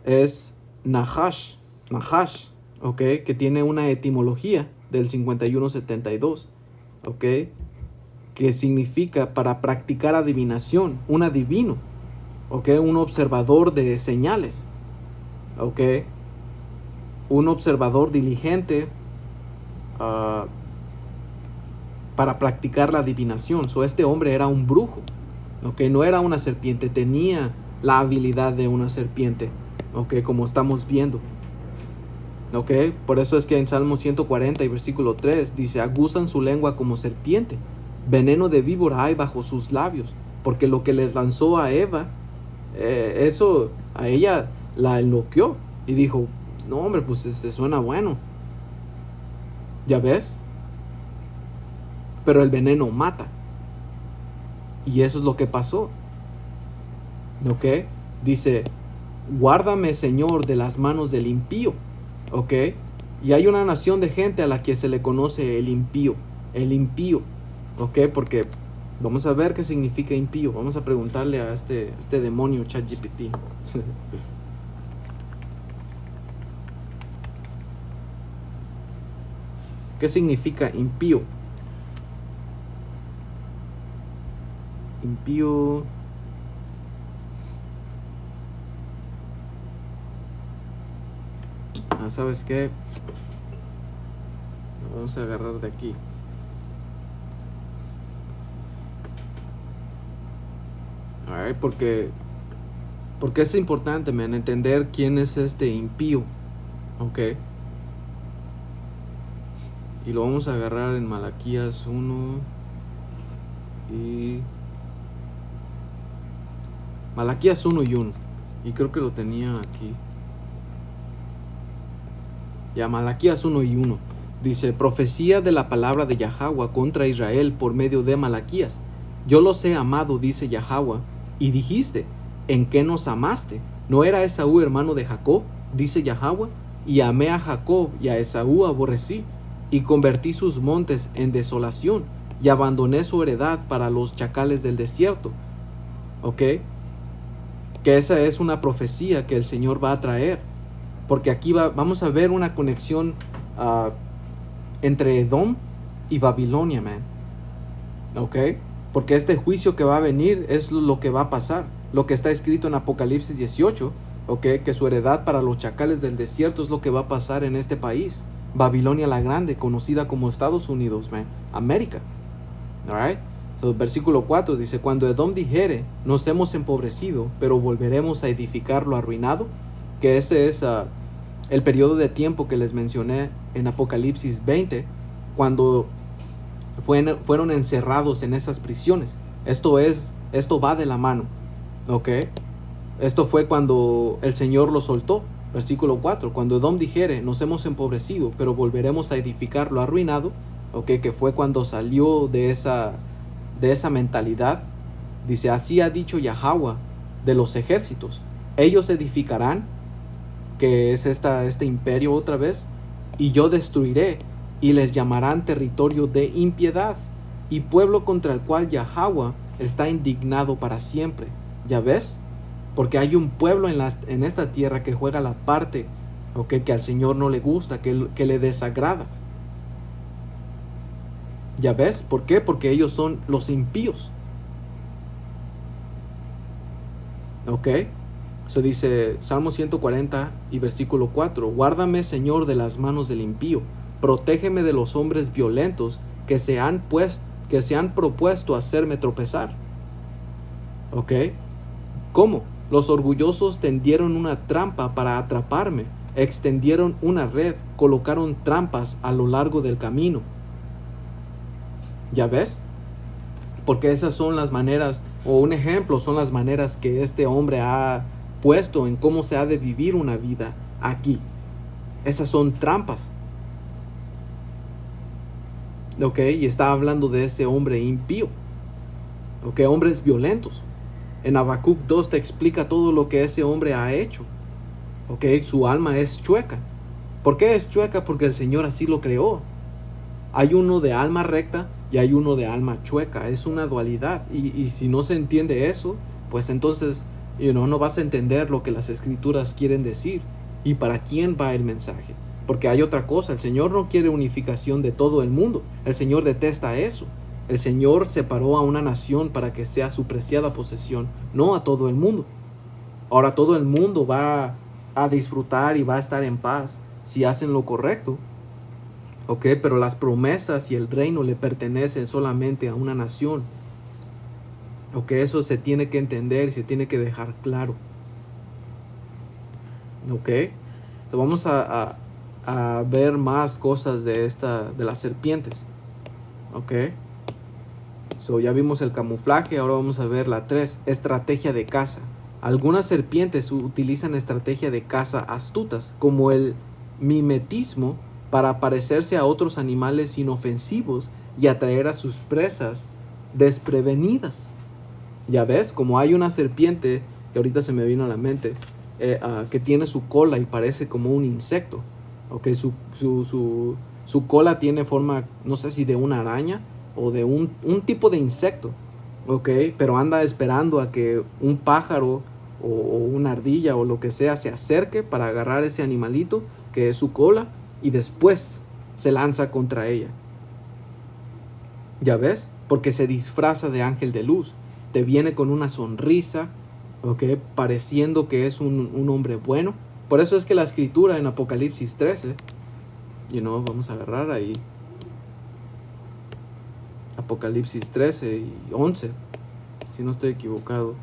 es Nahash, ¿ok? Que tiene una etimología del 5172, ¿ok? Que significa para practicar adivinación, un adivino, ¿ok? Un observador de señales, ¿ok? Un observador diligente uh, para practicar la adivinación. So, este hombre era un brujo, ¿ok? No era una serpiente, tenía la habilidad de una serpiente, ¿ok? Como estamos viendo, ¿ok? Por eso es que en Salmo 140 y versículo 3 dice, aguzan su lengua como serpiente, veneno de víbora hay bajo sus labios, porque lo que les lanzó a Eva, eso a ella la enloqueó y dijo, no hombre, pues suena bueno, ¿ya ves? Pero el veneno mata, y eso es lo que pasó, ¿ok? Dice, guárdame, Señor, de las manos del impío, ¿ok? Y hay una nación de gente a la que se le conoce el impío, ¿ok? Porque vamos a ver qué significa impío. Vamos a preguntarle a este demonio ChatGPT. ¿Qué significa impío? Impío. ¿Sabes qué? Vamos a agarrar de aquí. Alright, porque es importante, man, entender quién es este impío, ¿ok? Y lo vamos a agarrar en Malaquías 1 y... Malaquías 1 y 1. Y creo que lo tenía aquí. Ya, Malaquías 1 y 1. Dice, profecía de la palabra de Yahweh contra Israel por medio de Malaquías. Yo los he amado, dice Yahweh, y dijiste, ¿en qué nos amaste? ¿No era Esaú hermano de Jacob? Dice Yahweh, y amé a Jacob y a Esaú aborrecí, y convertí sus montes en desolación, y abandoné su heredad para los chacales del desierto. ¿Ok? Que esa es una profecía que el Señor va a traer. Porque aquí vamos a ver una conexión entre Edom y Babilonia, man. ¿Ok? Porque este juicio que va a venir es lo que va a pasar. Lo que está escrito en Apocalipsis 18, ¿ok? Que su heredad para los chacales del desierto es lo que va a pasar en este país. Babilonia la Grande, conocida como Estados Unidos, man. América. Alright? So, versículo 4 dice, cuando Edom dijere, nos hemos empobrecido, pero volveremos a edificar lo arruinado, que ese es el periodo de tiempo que les mencioné en Apocalipsis 20, cuando fueron encerrados en esas prisiones. Esto va de la mano, ¿ok? Esto fue cuando el Señor lo soltó. Versículo 4, cuando Edom dijere, nos hemos empobrecido, pero volveremos a edificar lo arruinado, ¿ok? Que fue cuando salió de esa mentalidad. Dice, así ha dicho Yahweh de los ejércitos, ellos edificarán, que es este imperio otra vez, y yo destruiré, y les llamarán territorio de impiedad, y pueblo contra el cual Yahweh está indignado para siempre. ¿Ya ves? Porque hay un pueblo en esta tierra que juega la parte, ¿okay? Que al Señor no le gusta, que le desagrada. ¿Ya ves? ¿Por qué? Porque ellos son los impíos. ¿Ok? Eso dice Salmo 140 y versículo 4. Guárdame, Señor, de las manos del impío. Protégeme de los hombres violentos que se han propuesto hacerme tropezar. ¿Ok? ¿Cómo? Los orgullosos tendieron una trampa para atraparme. Extendieron una red, colocaron trampas a lo largo del camino. ¿Ya ves? Porque esas son las maneras, o un ejemplo son las maneras que este hombre ha puesto en cómo se ha de vivir una vida aquí. Esas son trampas. ¿Ok? Y está hablando de ese hombre impío. ¿Ok? Hombres violentos. En Habacuc 2 te explica todo lo que ese hombre ha hecho. ¿Ok? Su alma es chueca. ¿Por qué es chueca? Porque el Señor así lo creó. Hay uno de alma recta y hay uno de alma chueca. Es una dualidad. Y si no se entiende eso, pues entonces no vas a entender lo que las escrituras quieren decir y para quién va el mensaje. Porque hay otra cosa. El Señor no quiere unificación de todo el mundo. El Señor detesta eso. El Señor separó a una nación para que sea su preciada posesión, no a todo el mundo. Ahora todo el mundo va a disfrutar y va a estar en paz si hacen lo correcto. Ok, pero las promesas y el reino le pertenecen solamente a una nación. Ok, eso se tiene que entender y se tiene que dejar claro. Ok, so vamos a ver más cosas de las serpientes. Ok, so ya vimos el camuflaje, ahora vamos a ver la 3, estrategia de caza. Algunas serpientes utilizan estrategia de caza astutas, como el mimetismo, para parecerse a otros animales inofensivos y atraer a sus presas desprevenidas. Ya ves, como hay una serpiente que ahorita se me vino a la mente, que tiene su cola y parece como un insecto. Okay, su cola tiene forma, no sé si de una araña o de un tipo de insecto. Okay, pero anda esperando a que un pájaro o una ardilla o lo que sea se acerque para agarrar ese animalito que es su cola y después se lanza contra ella. ¿Ya ves? Porque se disfraza de ángel de luz. Te viene con una sonrisa, ¿ok? Pareciendo que es un hombre bueno. Por eso es que la escritura en Apocalipsis 13, vamos a agarrar ahí. Apocalipsis 13 y 11, si no estoy equivocado.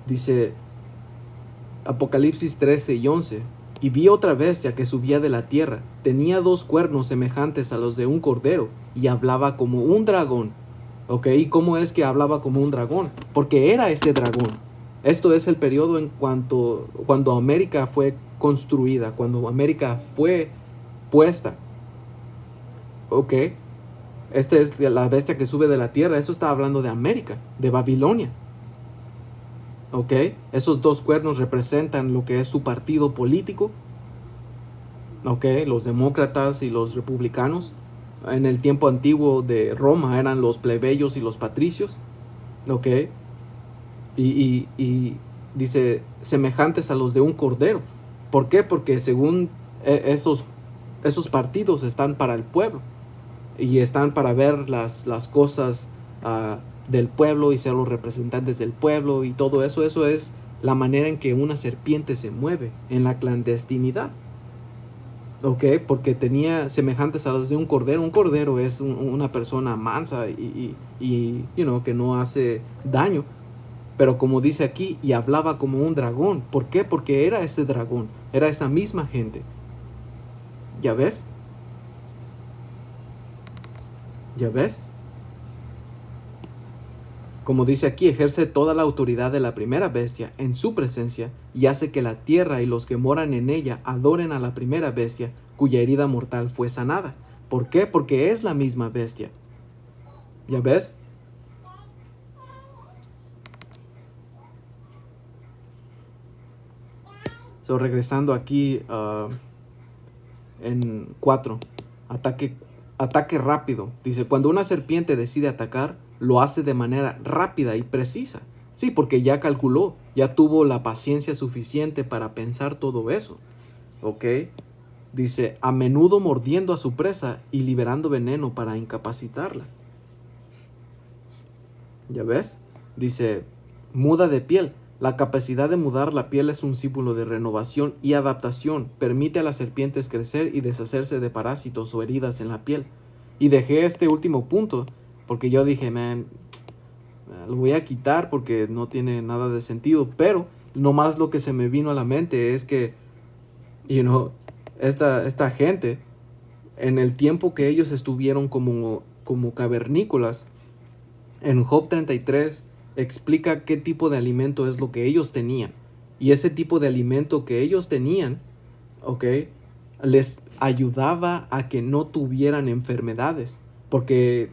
Dice Apocalipsis 13 y 11. Y vi otra bestia que subía de la tierra. Tenía 2 cuernos semejantes a los de un cordero y hablaba como un dragón. ¿Ok? ¿Y cómo es que hablaba como un dragón? Porque era ese dragón. Esto es el periodo cuando América fue construida, cuando América fue puesta. ¿Ok? Esta es la bestia que sube de la tierra. Esto está hablando de América, de Babilonia. ¿Ok? Esos 2 cuernos representan lo que es su partido político. ¿Ok? Los demócratas y los republicanos. En el tiempo antiguo de Roma eran los plebeyos y los patricios. ¿Ok? Y dice, semejantes a los de un cordero. ¿Por qué? Porque según esos partidos están para el pueblo. Y están para ver las cosas del pueblo y ser los representantes del pueblo y todo eso. Eso es la manera en que una serpiente se mueve en la clandestinidad. ¿Ok? Porque tenía semejantes a los de un cordero. Un cordero es una persona mansa y que no hace daño. Pero como dice aquí, y hablaba como un dragón. ¿Por qué? Porque era ese dragón. Era esa misma gente. ¿Ya ves? ¿Ya ves? Como dice aquí, ejerce toda la autoridad de la primera bestia en su presencia y hace que la tierra y los que moran en ella adoren a la primera bestia cuya herida mortal fue sanada. ¿Por qué? Porque es la misma bestia. ¿Ya ves? So, regresando aquí en 4, ataque rápido. Dice, cuando una serpiente decide atacar, lo hace de manera rápida y precisa. Sí, porque ya calculó, ya tuvo la paciencia suficiente para pensar todo eso. ¿Ok? Dice, a menudo mordiendo a su presa y liberando veneno para incapacitarla. ¿Ya ves? Dice, muda de piel. La capacidad de mudar la piel es un símbolo de renovación y adaptación. Permite a las serpientes crecer y deshacerse de parásitos o heridas en la piel. Y dejé este último punto porque yo dije, man, lo voy a quitar porque no tiene nada de sentido. Pero nomás lo que se me vino a la mente es que, esta gente, en el tiempo que ellos estuvieron como cavernícolas, en Job 33 explica qué tipo de alimento es lo que ellos tenían. Y ese tipo de alimento que ellos tenían, ¿ok?, les ayudaba a que no tuvieran enfermedades. Porque,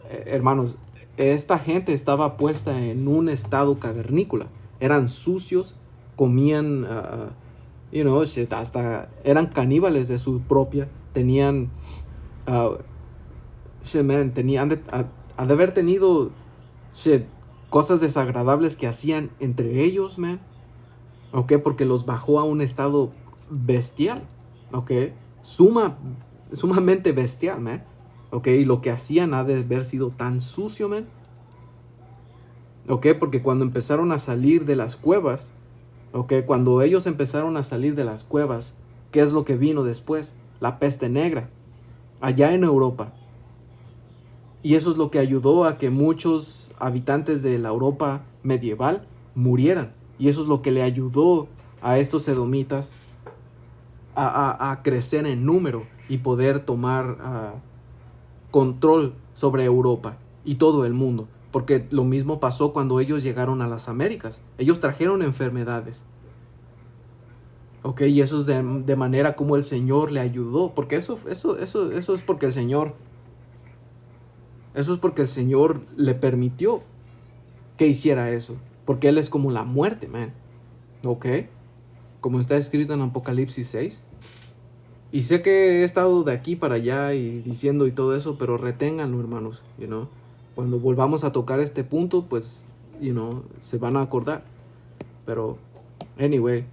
hermanos, esta gente estaba puesta en un estado cavernícola. Eran sucios, comían, hasta eran caníbales de su propia. Tenían, han de haber tenido cosas desagradables que hacían entre ellos, man. ¿Ok? Porque los bajó a un estado bestial. ¿Ok? Sumamente bestial, man. ¿Ok? Y lo que hacían ha de haber sido tan sucio, man. ¿Ok? Porque cuando empezaron a salir de las cuevas, ¿ok?, cuando ellos empezaron a salir de las cuevas, ¿qué es lo que vino después? La peste negra, allá en Europa. Y eso es lo que ayudó a que muchos habitantes de la Europa medieval murieran. Y eso es lo que le ayudó a estos edomitas a crecer en número y poder tomar control sobre Europa y todo el mundo. Porque lo mismo pasó cuando ellos llegaron a las Américas. Ellos trajeron enfermedades. Ok, y eso es de manera como el Señor le ayudó. Porque eso es porque el Señor... Eso es porque el Señor le permitió que hiciera eso. Porque Él es como la muerte, man. ¿Ok? Como está escrito en Apocalipsis 6. Y sé que he estado de aquí para allá y diciendo y todo eso, pero reténganlo, hermanos. Cuando volvamos a tocar este punto, pues, se van a acordar. Pero, anyway.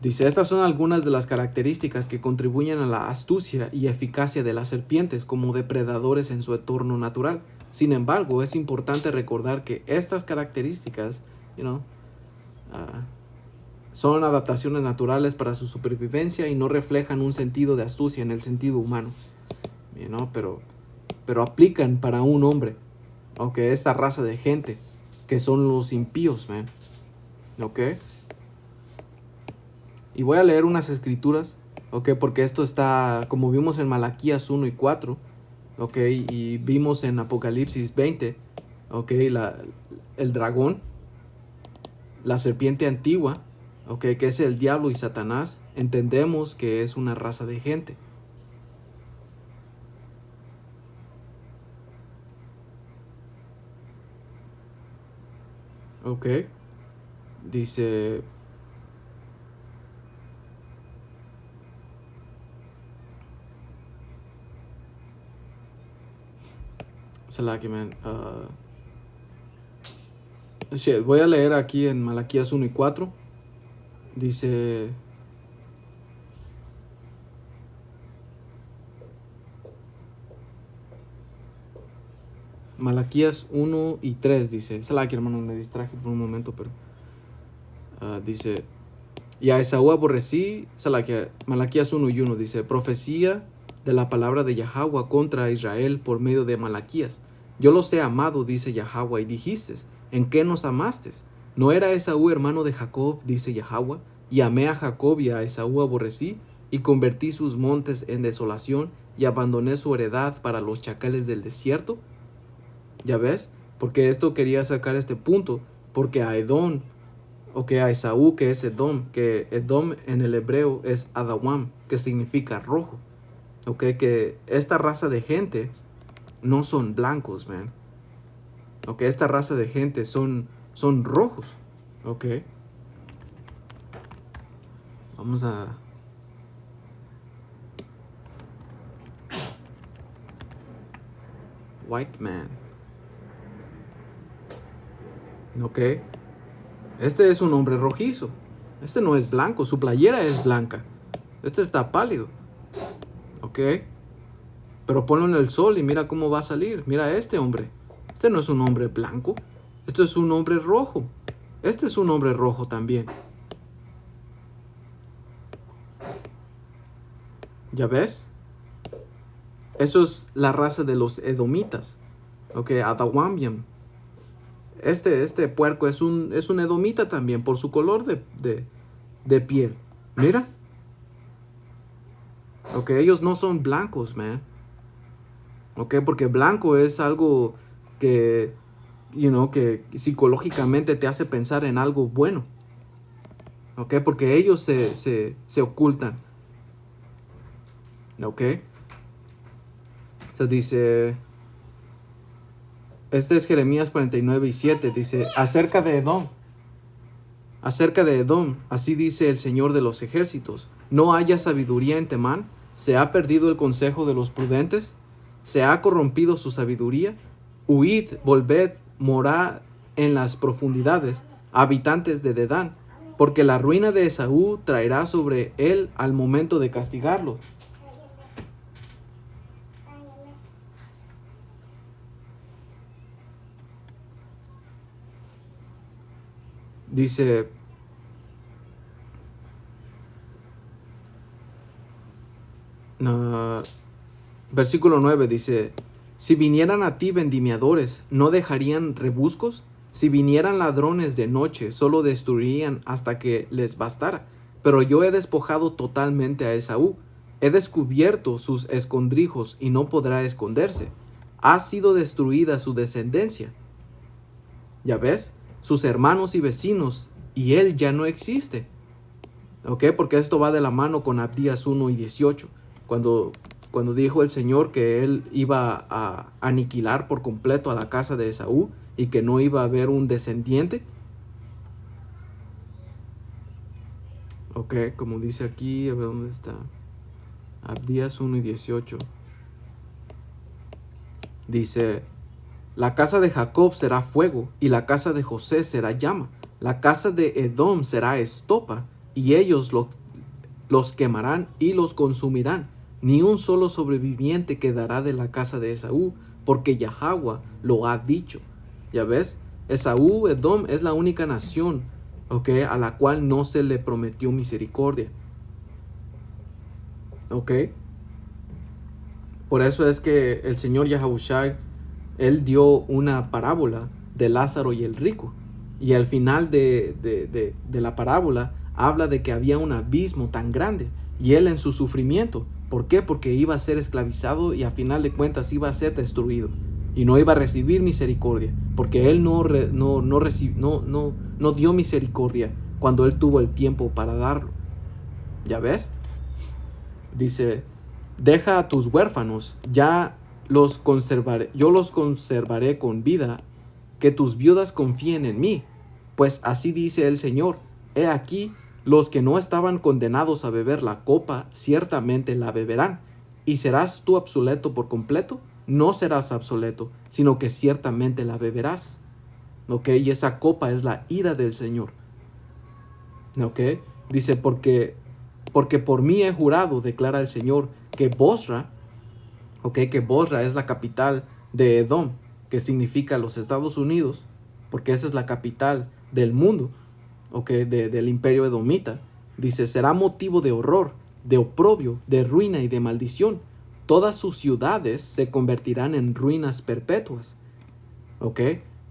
Dice, estas son algunas de las características que contribuyen a la astucia y eficacia de las serpientes como depredadores en su entorno natural. Sin embargo, es importante recordar que estas características, son adaptaciones naturales para su supervivencia y no reflejan un sentido de astucia en el sentido humano. Pero aplican para un hombre, aunque esta raza de gente, que son los impíos, man. ¿Ok? Y voy a leer unas escrituras, ¿ok? Porque esto está, como vimos en Malaquías 1 y 4, ¿ok? Y vimos en Apocalipsis 20, ¿ok? El dragón, la serpiente antigua, ¿ok?, que es el diablo y Satanás, entendemos que es una raza de gente. ¿Ok? Dice... voy a leer aquí en Malaquías 1 y 4. Dice... Malaquías 1 y 3 dice... hermano, me distraje por un momento, pero... dice... Y a Esaú aborrecí... Malaquías 1 y 1 dice... Profecía de la palabra de Yahweh contra Israel por medio de Malaquías. Yo los he amado, dice Yahweh, y dijiste, ¿en qué nos amaste? ¿No era Esaú hermano de Jacob, dice Yahweh? Y amé a Jacob y a Esaú aborrecí, y convertí sus montes en desolación, y abandoné su heredad para los chacales del desierto. ¿Ya ves? Porque esto quería sacar este punto, porque a Edom, a Esaú, que es Edom, que Edom en el hebreo es Adawam, que significa rojo. Que esta raza de gente no son blancos, man. Esta raza de gente son rojos. Vamos a... White man. Este es un hombre rojizo. Este no es blanco, su playera es blanca. Este está pálido. Pero ponlo en el sol y mira cómo va a salir. Mira a este hombre. Este no es un hombre blanco. Esto es un hombre rojo. Este es un hombre rojo también. ¿Ya ves? Eso es la raza de los edomitas. Ok, Adawambiam. Este puerco es un edomita también por su color de piel. Mira. Ok, ellos no son blancos, man. Ok, porque blanco es algo que, que psicológicamente te hace pensar en algo bueno. Ok, porque ellos se ocultan. Ok. Se dice, este es Jeremías 49:7, dice, acerca de Edom, así dice el Señor de los ejércitos, ¿no haya sabiduría en Temán? ¿Se ha perdido el consejo de los prudentes? ¿Se ha corrompido su sabiduría? Huid, volved, morad en las profundidades, habitantes de Dedán, porque la ruina de Esaú traerá sobre él al momento de castigarlo. Dice, versículo 9 dice, si vinieran a ti vendimiadores, ¿no dejarían rebuscos? Si vinieran ladrones de noche, solo destruirían hasta que les bastara. Pero yo he despojado totalmente a Esaú. He descubierto sus escondrijos y no podrá esconderse. Ha sido destruida su descendencia. ¿Ya ves? Sus hermanos y vecinos, y él ya no existe. ¿Ok? Porque esto va de la mano con Abdías 1:18. Cuando dijo el Señor que él iba a aniquilar por completo a la casa de Esaú y que no iba a haber un descendiente. Ok, como dice aquí, a ver dónde está. Abdías 1:18. Dice, la casa de Jacob será fuego y la casa de José será llama. La casa de Edom será estopa y ellos los quemarán y los consumirán. Ni un solo sobreviviente quedará de la casa de Esaú, porque Yahweh lo ha dicho. ¿Ya ves? Esaú, Edom, es la única nación, ¿ok?, a la cual no se le prometió misericordia. ¿Ok? Por eso es que el Señor Yahushua, él dio una parábola de Lázaro y el rico. Y al final de la parábola habla de que había un abismo tan grande. Y él en su sufrimiento, ¿por qué? Porque iba a ser esclavizado y a final de cuentas iba a ser destruido. Y no iba a recibir misericordia. Porque él no dio misericordia cuando él tuvo el tiempo para darlo. ¿Ya ves? Dice, deja a tus huérfanos, yo los conservaré con vida, que tus viudas confíen en mí. Pues así dice el Señor, he aquí, los que no estaban condenados a beber la copa, ciertamente la beberán. ¿Y serás tú obsoleto por completo? No serás obsoleto, sino que ciertamente la beberás. ¿Ok? Y esa copa es la ira del Señor. ¿Ok? Dice, porque por mí he jurado, declara el Señor, que Bosra es la capital de Edom, que significa los Estados Unidos, porque esa es la capital del mundo, del imperio edomita. Dice, será motivo de horror, de oprobio, de ruina y de maldición. Todas sus ciudades se convertirán en ruinas perpetuas. ¿Ok?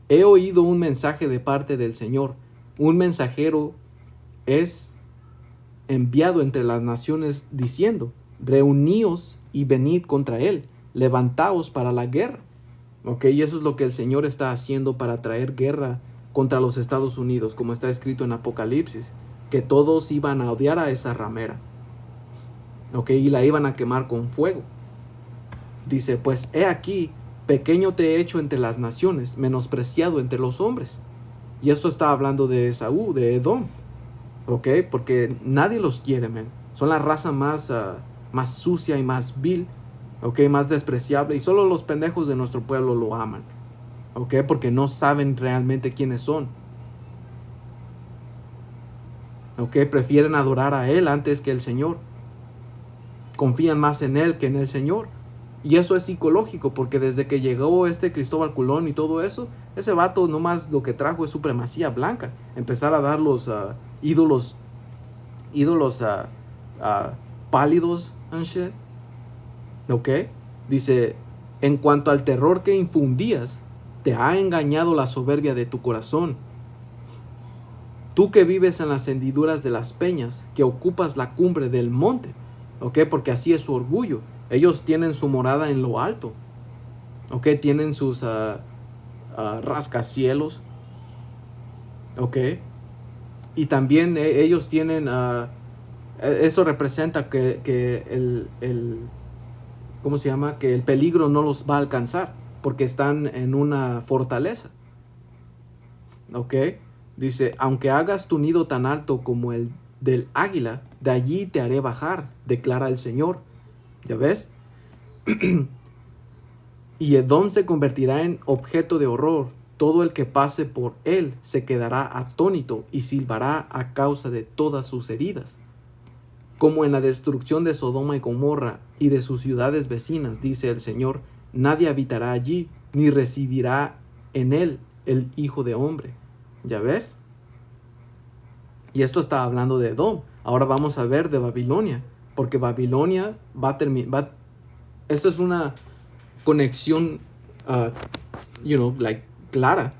He oído un mensaje de parte del Señor. Un mensajero es enviado entre las naciones diciendo, reuníos y venid contra él, levantaos para la guerra. ¿Ok? Y eso es lo que el Señor está haciendo para traer guerra contra los Estados Unidos, como está escrito en Apocalipsis, que todos iban a odiar a esa ramera. ¿Ok? Y la iban a quemar con fuego. Dice, pues he aquí, pequeño te he hecho entre las naciones, menospreciado entre los hombres. Y esto está hablando de Esaú, de Edom. ¿Ok? Porque nadie los quiere, man. Son la raza más sucia y más vil, ¿ok? Más despreciable. Y solo los pendejos de nuestro pueblo lo aman, ¿ok? Porque no saben realmente quiénes son. ¿Ok? Prefieren adorar a Él antes que el Señor. Confían más en Él que en el Señor. Y eso es psicológico, porque desde que llegó este Cristóbal Colón y todo eso, ese vato nomás lo que trajo es supremacía blanca. Empezar a dar los ídolos uh, pálidos and shit. ¿Ok? Dice, en cuanto al terror que infundías, te ha engañado la soberbia de tu corazón. Tú que vives en las hendiduras de las peñas, que ocupas la cumbre del monte. ¿Ok? Porque así es su orgullo. Ellos tienen su morada en lo alto. ¿Ok? Tienen sus rascacielos. ¿Ok? Y también ellos tienen... eso representa que ¿cómo se llama? Que el peligro no los va a alcanzar. Porque están en una fortaleza. ¿Ok? Dice, aunque hagas tu nido tan alto como el del águila, de allí te haré bajar, declara el Señor. ¿Ya ves? Y Edom se convertirá en objeto de horror. Todo el que pase por él se quedará atónito y silbará a causa de todas sus heridas. Como en la destrucción de Sodoma y Gomorra y de sus ciudades vecinas, dice el Señor, nadie habitará allí, ni residirá en él el Hijo de Hombre. ¿Ya ves? Y esto está hablando de Edom. Ahora vamos a ver de Babilonia, porque Babilonia va a terminar... Esto es una conexión, clara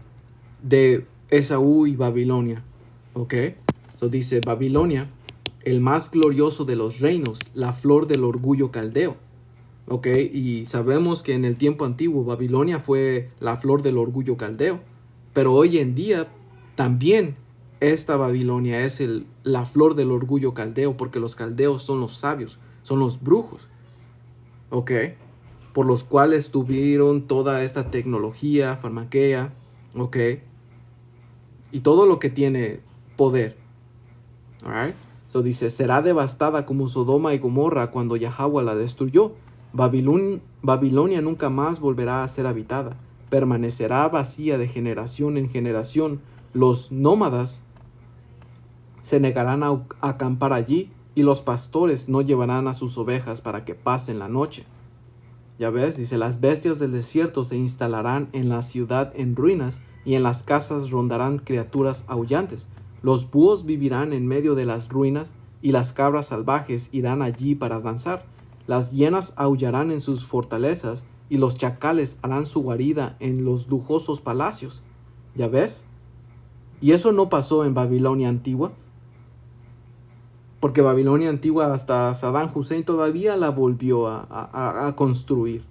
de Esaú y Babilonia. ¿Ok? So dice, Babilonia, el más glorioso de los reinos, la flor del orgullo caldeo. ¿Ok? Y sabemos que en el tiempo antiguo Babilonia fue la flor del orgullo caldeo. Pero hoy en día también esta Babilonia es la flor del orgullo caldeo, porque los caldeos son los sabios, son los brujos. ¿Ok? Por los cuales tuvieron toda esta tecnología farmaquea. ¿Ok? Y todo lo que tiene poder. Alright. So dice, será devastada como Sodoma y Gomorra cuando Yahweh la destruyó. Babilonia nunca más volverá a ser habitada. Permanecerá vacía de generación en generación. Los nómadas se negarán a acampar allí y los pastores no llevarán a sus ovejas para que pasen la noche. Ya ves, dice, las bestias del desierto se instalarán en la ciudad en ruinas y en las casas rondarán criaturas aullantes. Los búhos vivirán en medio de las ruinas y las cabras salvajes irán allí para danzar. Las hienas aullarán en sus fortalezas y los chacales harán su guarida en los lujosos palacios. ¿Ya ves? Y eso no pasó en Babilonia antigua. Porque Babilonia antigua hasta Saddam Hussein todavía la volvió a construir.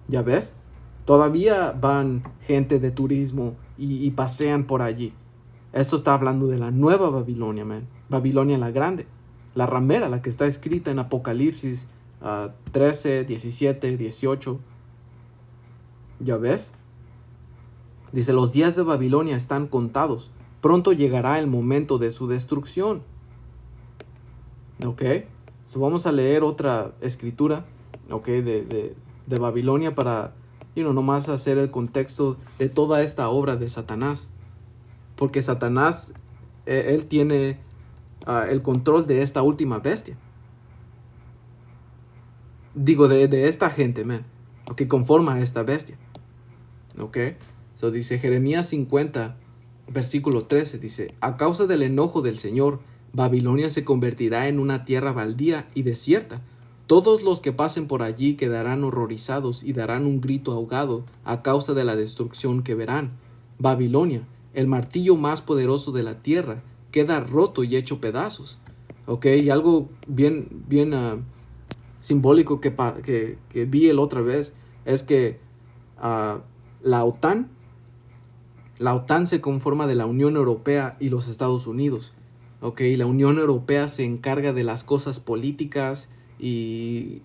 ¿Ya ves? Todavía van gente de turismo y pasean por allí. Esto está hablando de la nueva Babilonia, man. Babilonia la grande. La ramera, la que está escrita en Apocalipsis 13, 17, 18. ¿Ya ves? Dice, los días de Babilonia están contados. Pronto llegará el momento de su destrucción. ¿Ok? So vamos a leer otra escritura, ¿ok? De Babilonia para, nomás hacer el contexto de toda esta obra de Satanás. Porque Satanás, él tiene el control de esta última bestia. Digo, de esta gente, man. Que conforma a esta bestia. ¿Ok? So dice Jeremías 50, versículo 13. Dice, a causa del enojo del Señor, Babilonia se convertirá en una tierra baldía y desierta. Todos los que pasen por allí quedarán horrorizados y darán un grito ahogado a causa de la destrucción que verán. Babilonia, el martillo más poderoso de la tierra, queda roto y hecho pedazos. ¿Ok? Y algo bien simbólico que vi la otra vez es que la OTAN se conforma de la Unión Europea y los Estados Unidos. ¿Ok? La Unión Europea se encarga de las cosas políticas y,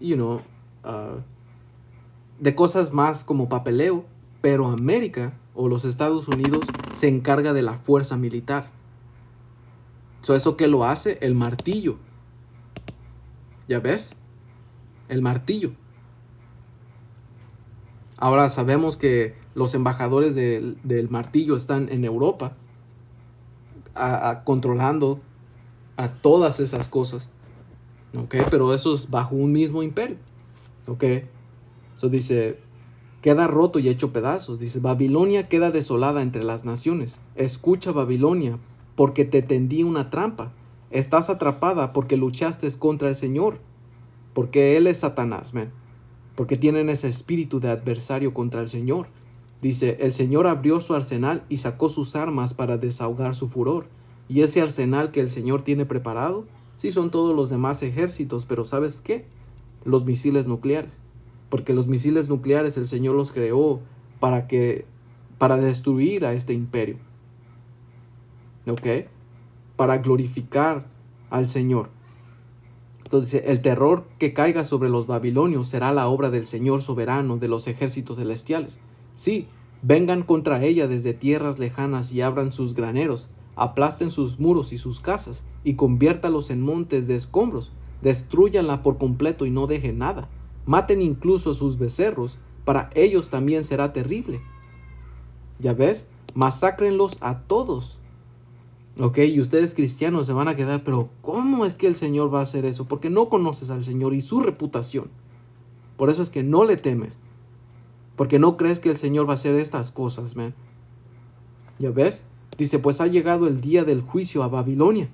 de cosas más como papeleo, pero América o los Estados Unidos se encarga de la fuerza militar. ¿Eso qué lo hace? El martillo. ¿Ya ves? El martillo. Ahora sabemos que los embajadores del martillo están en Europa controlando a todas esas cosas. ¿ok? Pero eso es bajo un mismo imperio, ¿ok? Eso dice, queda roto y hecho pedazos. Dice, Babilonia queda desolada entre las naciones. Escucha, Babilonia, porque te tendí una trampa. Estás atrapada porque luchaste contra el Señor, porque Él es Satanás, man. Porque tienen ese espíritu de adversario contra el Señor. Dice, el Señor abrió su arsenal y sacó sus armas para desahogar su furor. Y ese arsenal que el Señor tiene preparado, sí son todos los demás ejércitos, pero ¿sabes qué? Los misiles nucleares. Porque los misiles nucleares el Señor los creó para destruir a este imperio. ¿Ok? Para glorificar al Señor. Entonces, el terror que caiga sobre los babilonios será la obra del Señor soberano de los ejércitos celestiales. Sí, vengan contra ella desde tierras lejanas y abran sus graneros, aplasten sus muros y sus casas, y conviértalos en montes de escombros. Destrúyanla por completo y no dejen nada. Maten incluso a sus becerros, para ellos también será terrible. ¿Ya ves? Masácrenlos a todos. Ok, y ustedes cristianos se van a quedar, pero ¿cómo es que el Señor va a hacer eso? Porque no conoces al Señor y su reputación. Por eso es que no le temes. Porque no crees que el Señor va a hacer estas cosas, man. ¿Ya ves? Dice, pues ha llegado el día del juicio a Babilonia.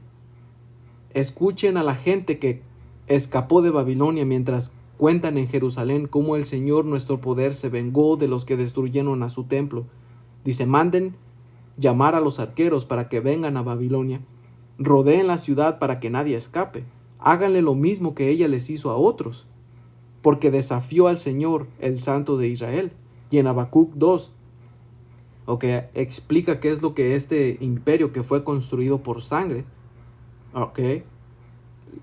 Escuchen a la gente que escapó de Babilonia mientras cuentan en Jerusalén cómo el Señor nuestro poder se vengó de los que destruyeron a su templo. Dice, manden llamar a los arqueros para que vengan a Babilonia. Rodeen la ciudad para que nadie escape. Háganle lo mismo que ella les hizo a otros, porque desafió al Señor, el Santo de Israel. Y en Habacuc 2, explica qué es lo que este imperio que fue construido por sangre,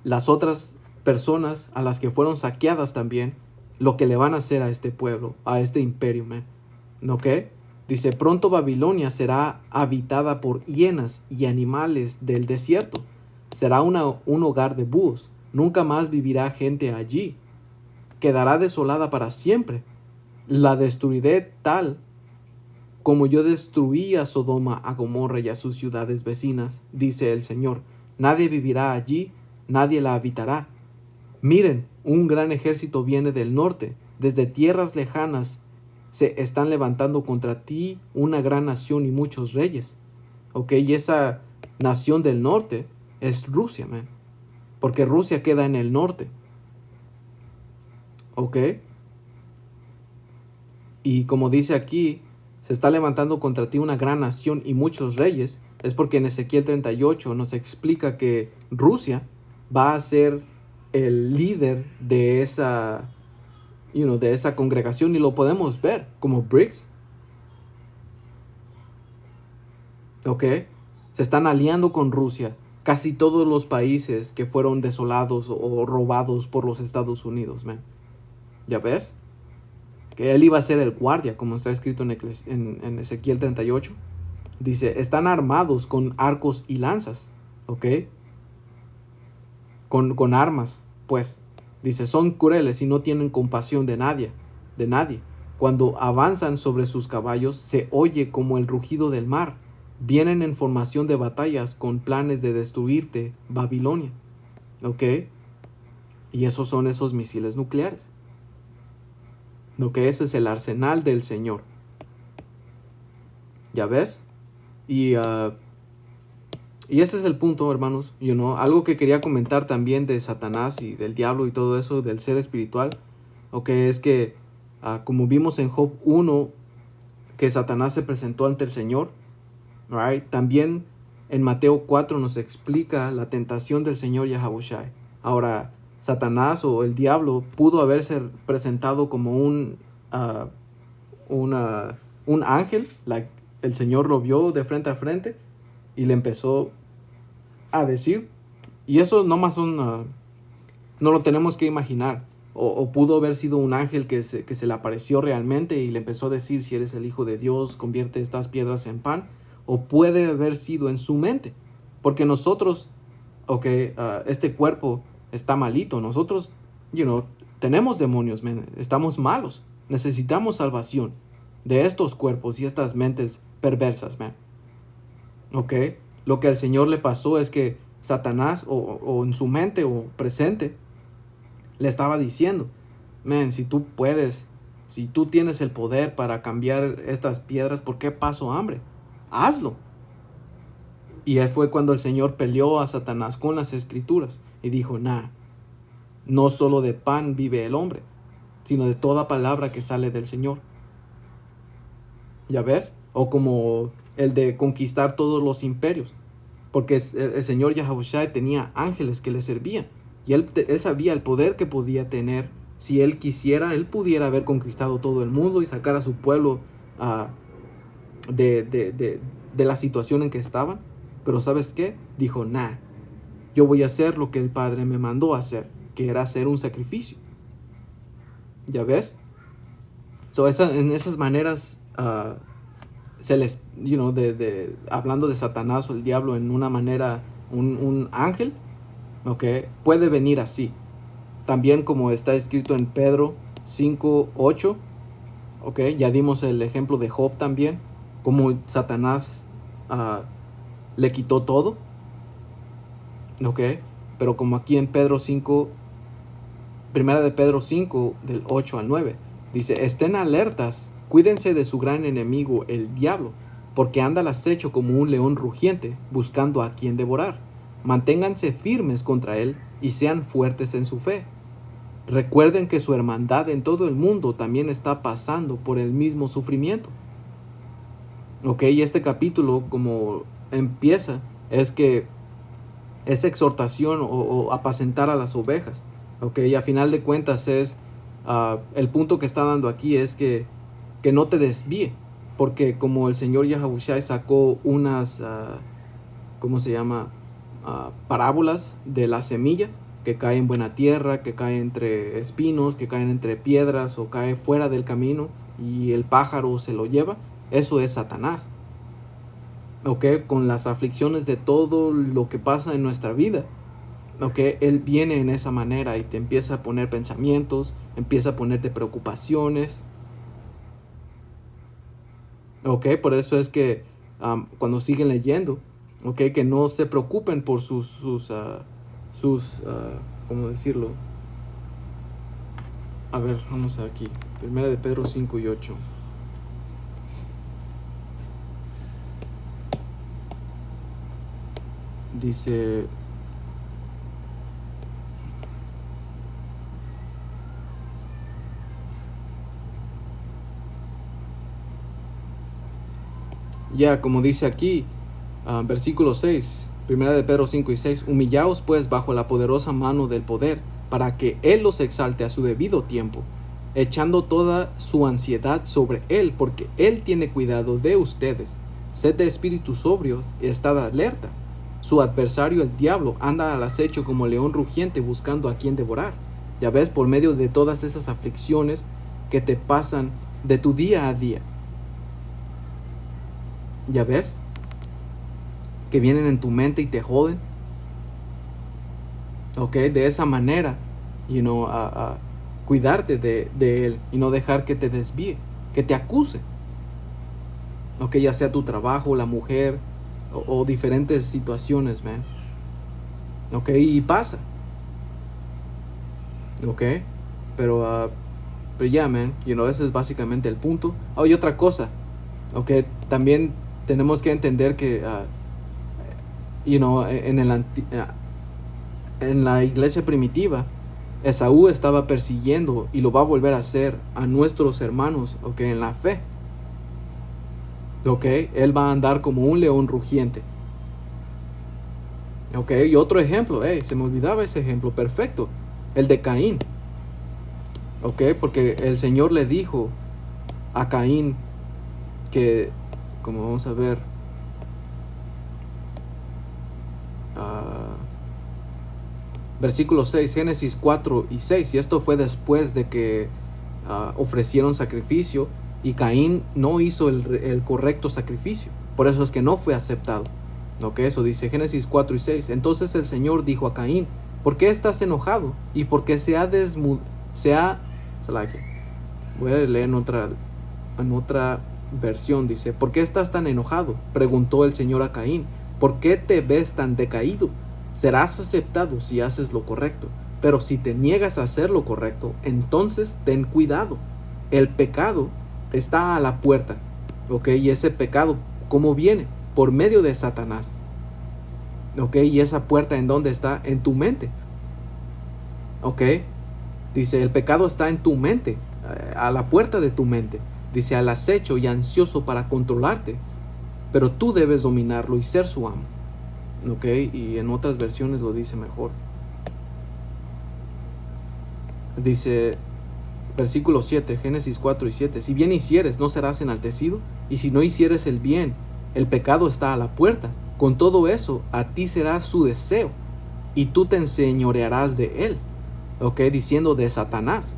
las otras personas a las que fueron saqueadas también, lo que le van a hacer a este pueblo, a este imperio, man. Dice, pronto Babilonia será habitada por hienas y animales del desierto. Será un hogar de búhos. Nunca más vivirá gente allí. Quedará desolada para siempre. La destruiré tal como yo destruí a Sodoma, a Gomorra y a sus ciudades vecinas, dice el Señor. Nadie vivirá allí, nadie la habitará. Miren, un gran ejército viene del norte, desde tierras lejanas se están levantando contra ti una gran nación y muchos reyes. Y esa nación del norte es Rusia, man. Porque Rusia queda en el norte. Y como dice aquí, se está levantando contra ti una gran nación y muchos reyes. Es porque en Ezequiel 38 nos explica que Rusia va a ser el líder de esa de esa congregación, y lo podemos ver como BRICS. Se están aliando con Rusia casi todos los países que fueron desolados o robados por los Estados Unidos, man. ¿Ya ves? Que él iba a ser el guardia, como está escrito en Ezequiel 38. Dice, están armados con arcos y lanzas, con armas, pues. Dice, son crueles y no tienen compasión de nadie. Cuando avanzan sobre sus caballos, se oye como el rugido del mar. Vienen en formación de batallas con planes de destruirte, Babilonia. Y esos son esos misiles nucleares. Ese es el arsenal del Señor. ¿Ya ves? Y ese es el punto, hermanos. Algo que quería comentar también de Satanás y del diablo y todo eso, del ser espiritual. Es que, como vimos en Job 1, que Satanás se presentó ante el Señor. También en Mateo 4 nos explica la tentación del Señor Yahabushai. Ahora, Satanás o el diablo pudo haberse presentado como un ángel. El Señor lo vio de frente a frente y le empezó a decir, y eso nomás no lo tenemos que imaginar, o pudo haber sido un ángel que se le apareció realmente y le empezó a decir, si eres el Hijo de Dios, convierte estas piedras en pan, o puede haber sido en su mente, porque nosotros, este cuerpo está malito, nosotros, tenemos demonios, man. Estamos malos, necesitamos salvación de estos cuerpos y estas mentes perversas, man. Lo que al Señor le pasó es que Satanás o en su mente o presente le estaba diciendo, man, si tú puedes, si tú tienes el poder para cambiar estas piedras, ¿por qué paso hambre? Hazlo. Y ahí fue cuando el Señor peleó a Satanás con las escrituras y dijo, no solo de pan vive el hombre, sino de toda palabra que sale del Señor. ¿Ya ves? O como el de conquistar todos los imperios. Porque el Señor Yahushua tenía ángeles que le servían. Y él sabía el poder que podía tener. Si él quisiera, él pudiera haber conquistado todo el mundo y sacar a su pueblo de la situación en que estaban. Pero ¿sabes qué? Dijo, yo voy a hacer lo que el Padre me mandó a hacer, que era hacer un sacrificio. ¿Ya ves? En esas maneras, se les, hablando de Satanás o el diablo en una manera, un ángel, puede venir así. También como está escrito en Pedro 5:8, ya dimos el ejemplo de Job también, como Satanás le quitó todo, pero como aquí en Pedro 5, primera de Pedro 5, del 8 al 9, dice, estén alertas, cuídense de su gran enemigo, el diablo, porque anda al acecho como un león rugiente, buscando a quien devorar. Manténganse firmes contra él y sean fuertes en su fe. Recuerden que su hermandad en todo el mundo también está pasando por el mismo sufrimiento. Y este capítulo, como empieza, es que es exhortación o apacentar a las ovejas. Y a final de cuentas es el punto que está dando aquí es que no te desvíe, porque como el Señor Yahushua sacó unas parábolas de la semilla que cae en buena tierra, que cae entre espinos, que caen entre piedras o cae fuera del camino y el pájaro se lo lleva. Eso es Satanás. Con las aflicciones de todo lo que pasa en nuestra vida. Él viene en esa manera y te empieza a poner pensamientos, empieza a ponerte preocupaciones. Por eso es que cuando siguen leyendo, que no se preocupen por sus ¿cómo decirlo? A ver, vamos aquí. Primera de Pedro 5:8. Dice, como dice aquí, versículo 6, primera de Pedro 5:6, humillaos pues bajo la poderosa mano del poder, para que Él los exalte a su debido tiempo, echando toda su ansiedad sobre Él, porque Él tiene cuidado de ustedes. Sed de espíritu sobrio, estad alerta. Su adversario, el diablo, anda al acecho como león rugiente buscando a quien devorar. Ya ves, por medio de todas esas aflicciones que te pasan de tu día a día. Ya ves, que vienen en tu mente y te joden. De esa manera, cuidarte de él y no dejar que te desvíe, que te acuse. Ya sea tu trabajo, la mujer o diferentes situaciones, man. Y pasa. Pero ya, man, ese es básicamente el punto. Y otra cosa, también tenemos que entender que, en la iglesia primitiva, Esaú estaba persiguiendo y lo va a volver a hacer a nuestros hermanos, en la fe. Él va a andar como un león rugiente. Y otro ejemplo, se me olvidaba ese ejemplo perfecto, el de Caín. Porque el Señor le dijo a Caín que, como vamos a ver, versículo 6, Génesis 4 y 6, y esto fue después de que ofrecieron sacrificio y Caín no hizo el correcto sacrificio, por eso es que no fue aceptado. Eso dice Génesis 4 y 6. Entonces el Señor dijo a Caín, ¿por qué estás enojado? ¿Y por qué voy a leer en otra versión? Dice, ¿por qué estás tan enojado? Preguntó el Señor a Caín, ¿por qué te ves tan decaído? Serás aceptado si haces lo correcto. Pero si te niegas a hacer lo correcto, entonces ten cuidado. El pecado está a la puerta. ¿Ok? Y ese pecado, ¿cómo viene? Por medio de Satanás. ¿Ok? Y esa puerta, ¿en dónde está? En tu mente. ¿Ok? Dice, el pecado está en tu mente, a la puerta de tu mente. Dice, al acecho y ansioso para controlarte. Pero tú debes dominarlo y ser su amo. ¿Ok? Y en otras versiones lo dice mejor. Dice, versículo 7, Génesis 4 y 7. Si bien hicieres, no serás enaltecido. Y si no hicieres el bien, el pecado está a la puerta. Con todo eso, a ti será su deseo. Y tú te enseñorearás de él. ¿Ok? Diciendo de Satanás.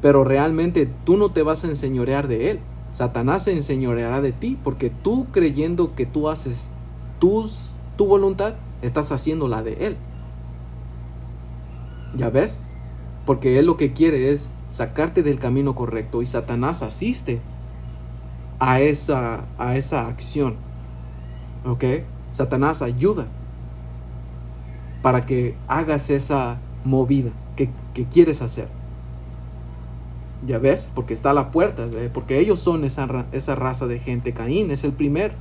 Pero realmente tú no te vas a enseñorear de él. Satanás se enseñoreará de ti, porque tú, creyendo que tú haces tu voluntad, estás haciendo la de él. ¿Ya ves? Porque él lo que quiere es sacarte del camino correcto, y Satanás asiste a esa acción. ¿Ok? Satanás ayuda para que hagas esa movida que quieres hacer. ¿Ya ves? Porque está a la puerta, porque ellos son esa raza de gente. Caín es el primer.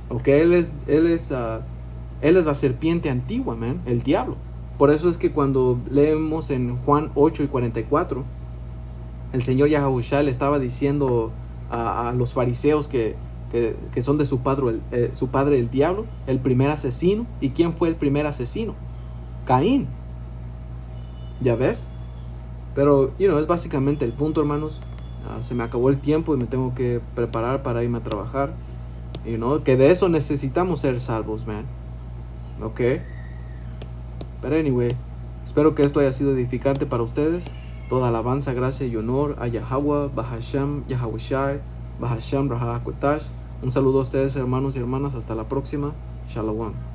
¿Ok? Él es la serpiente antigua, man, el diablo. Por eso es que cuando leemos en Juan 8 y 44, el Señor Yahushua le estaba diciendo a los fariseos que son de su padre el diablo, el primer asesino. ¿Y quién fue el primer asesino? Caín. ¿Ya ves? Pero, es básicamente el punto, hermanos. Se me acabó el tiempo y me tengo que preparar para irme a trabajar. Que de eso necesitamos ser salvos, man. ¿Ok? Pero anyway, espero que esto haya sido edificante para ustedes. Toda alabanza, gracia y honor a Yahweh, Bahasham, Yahawashi, Bahasham, Rahakotash. Un saludo a ustedes, hermanos y hermanas. Hasta la próxima. Shalom.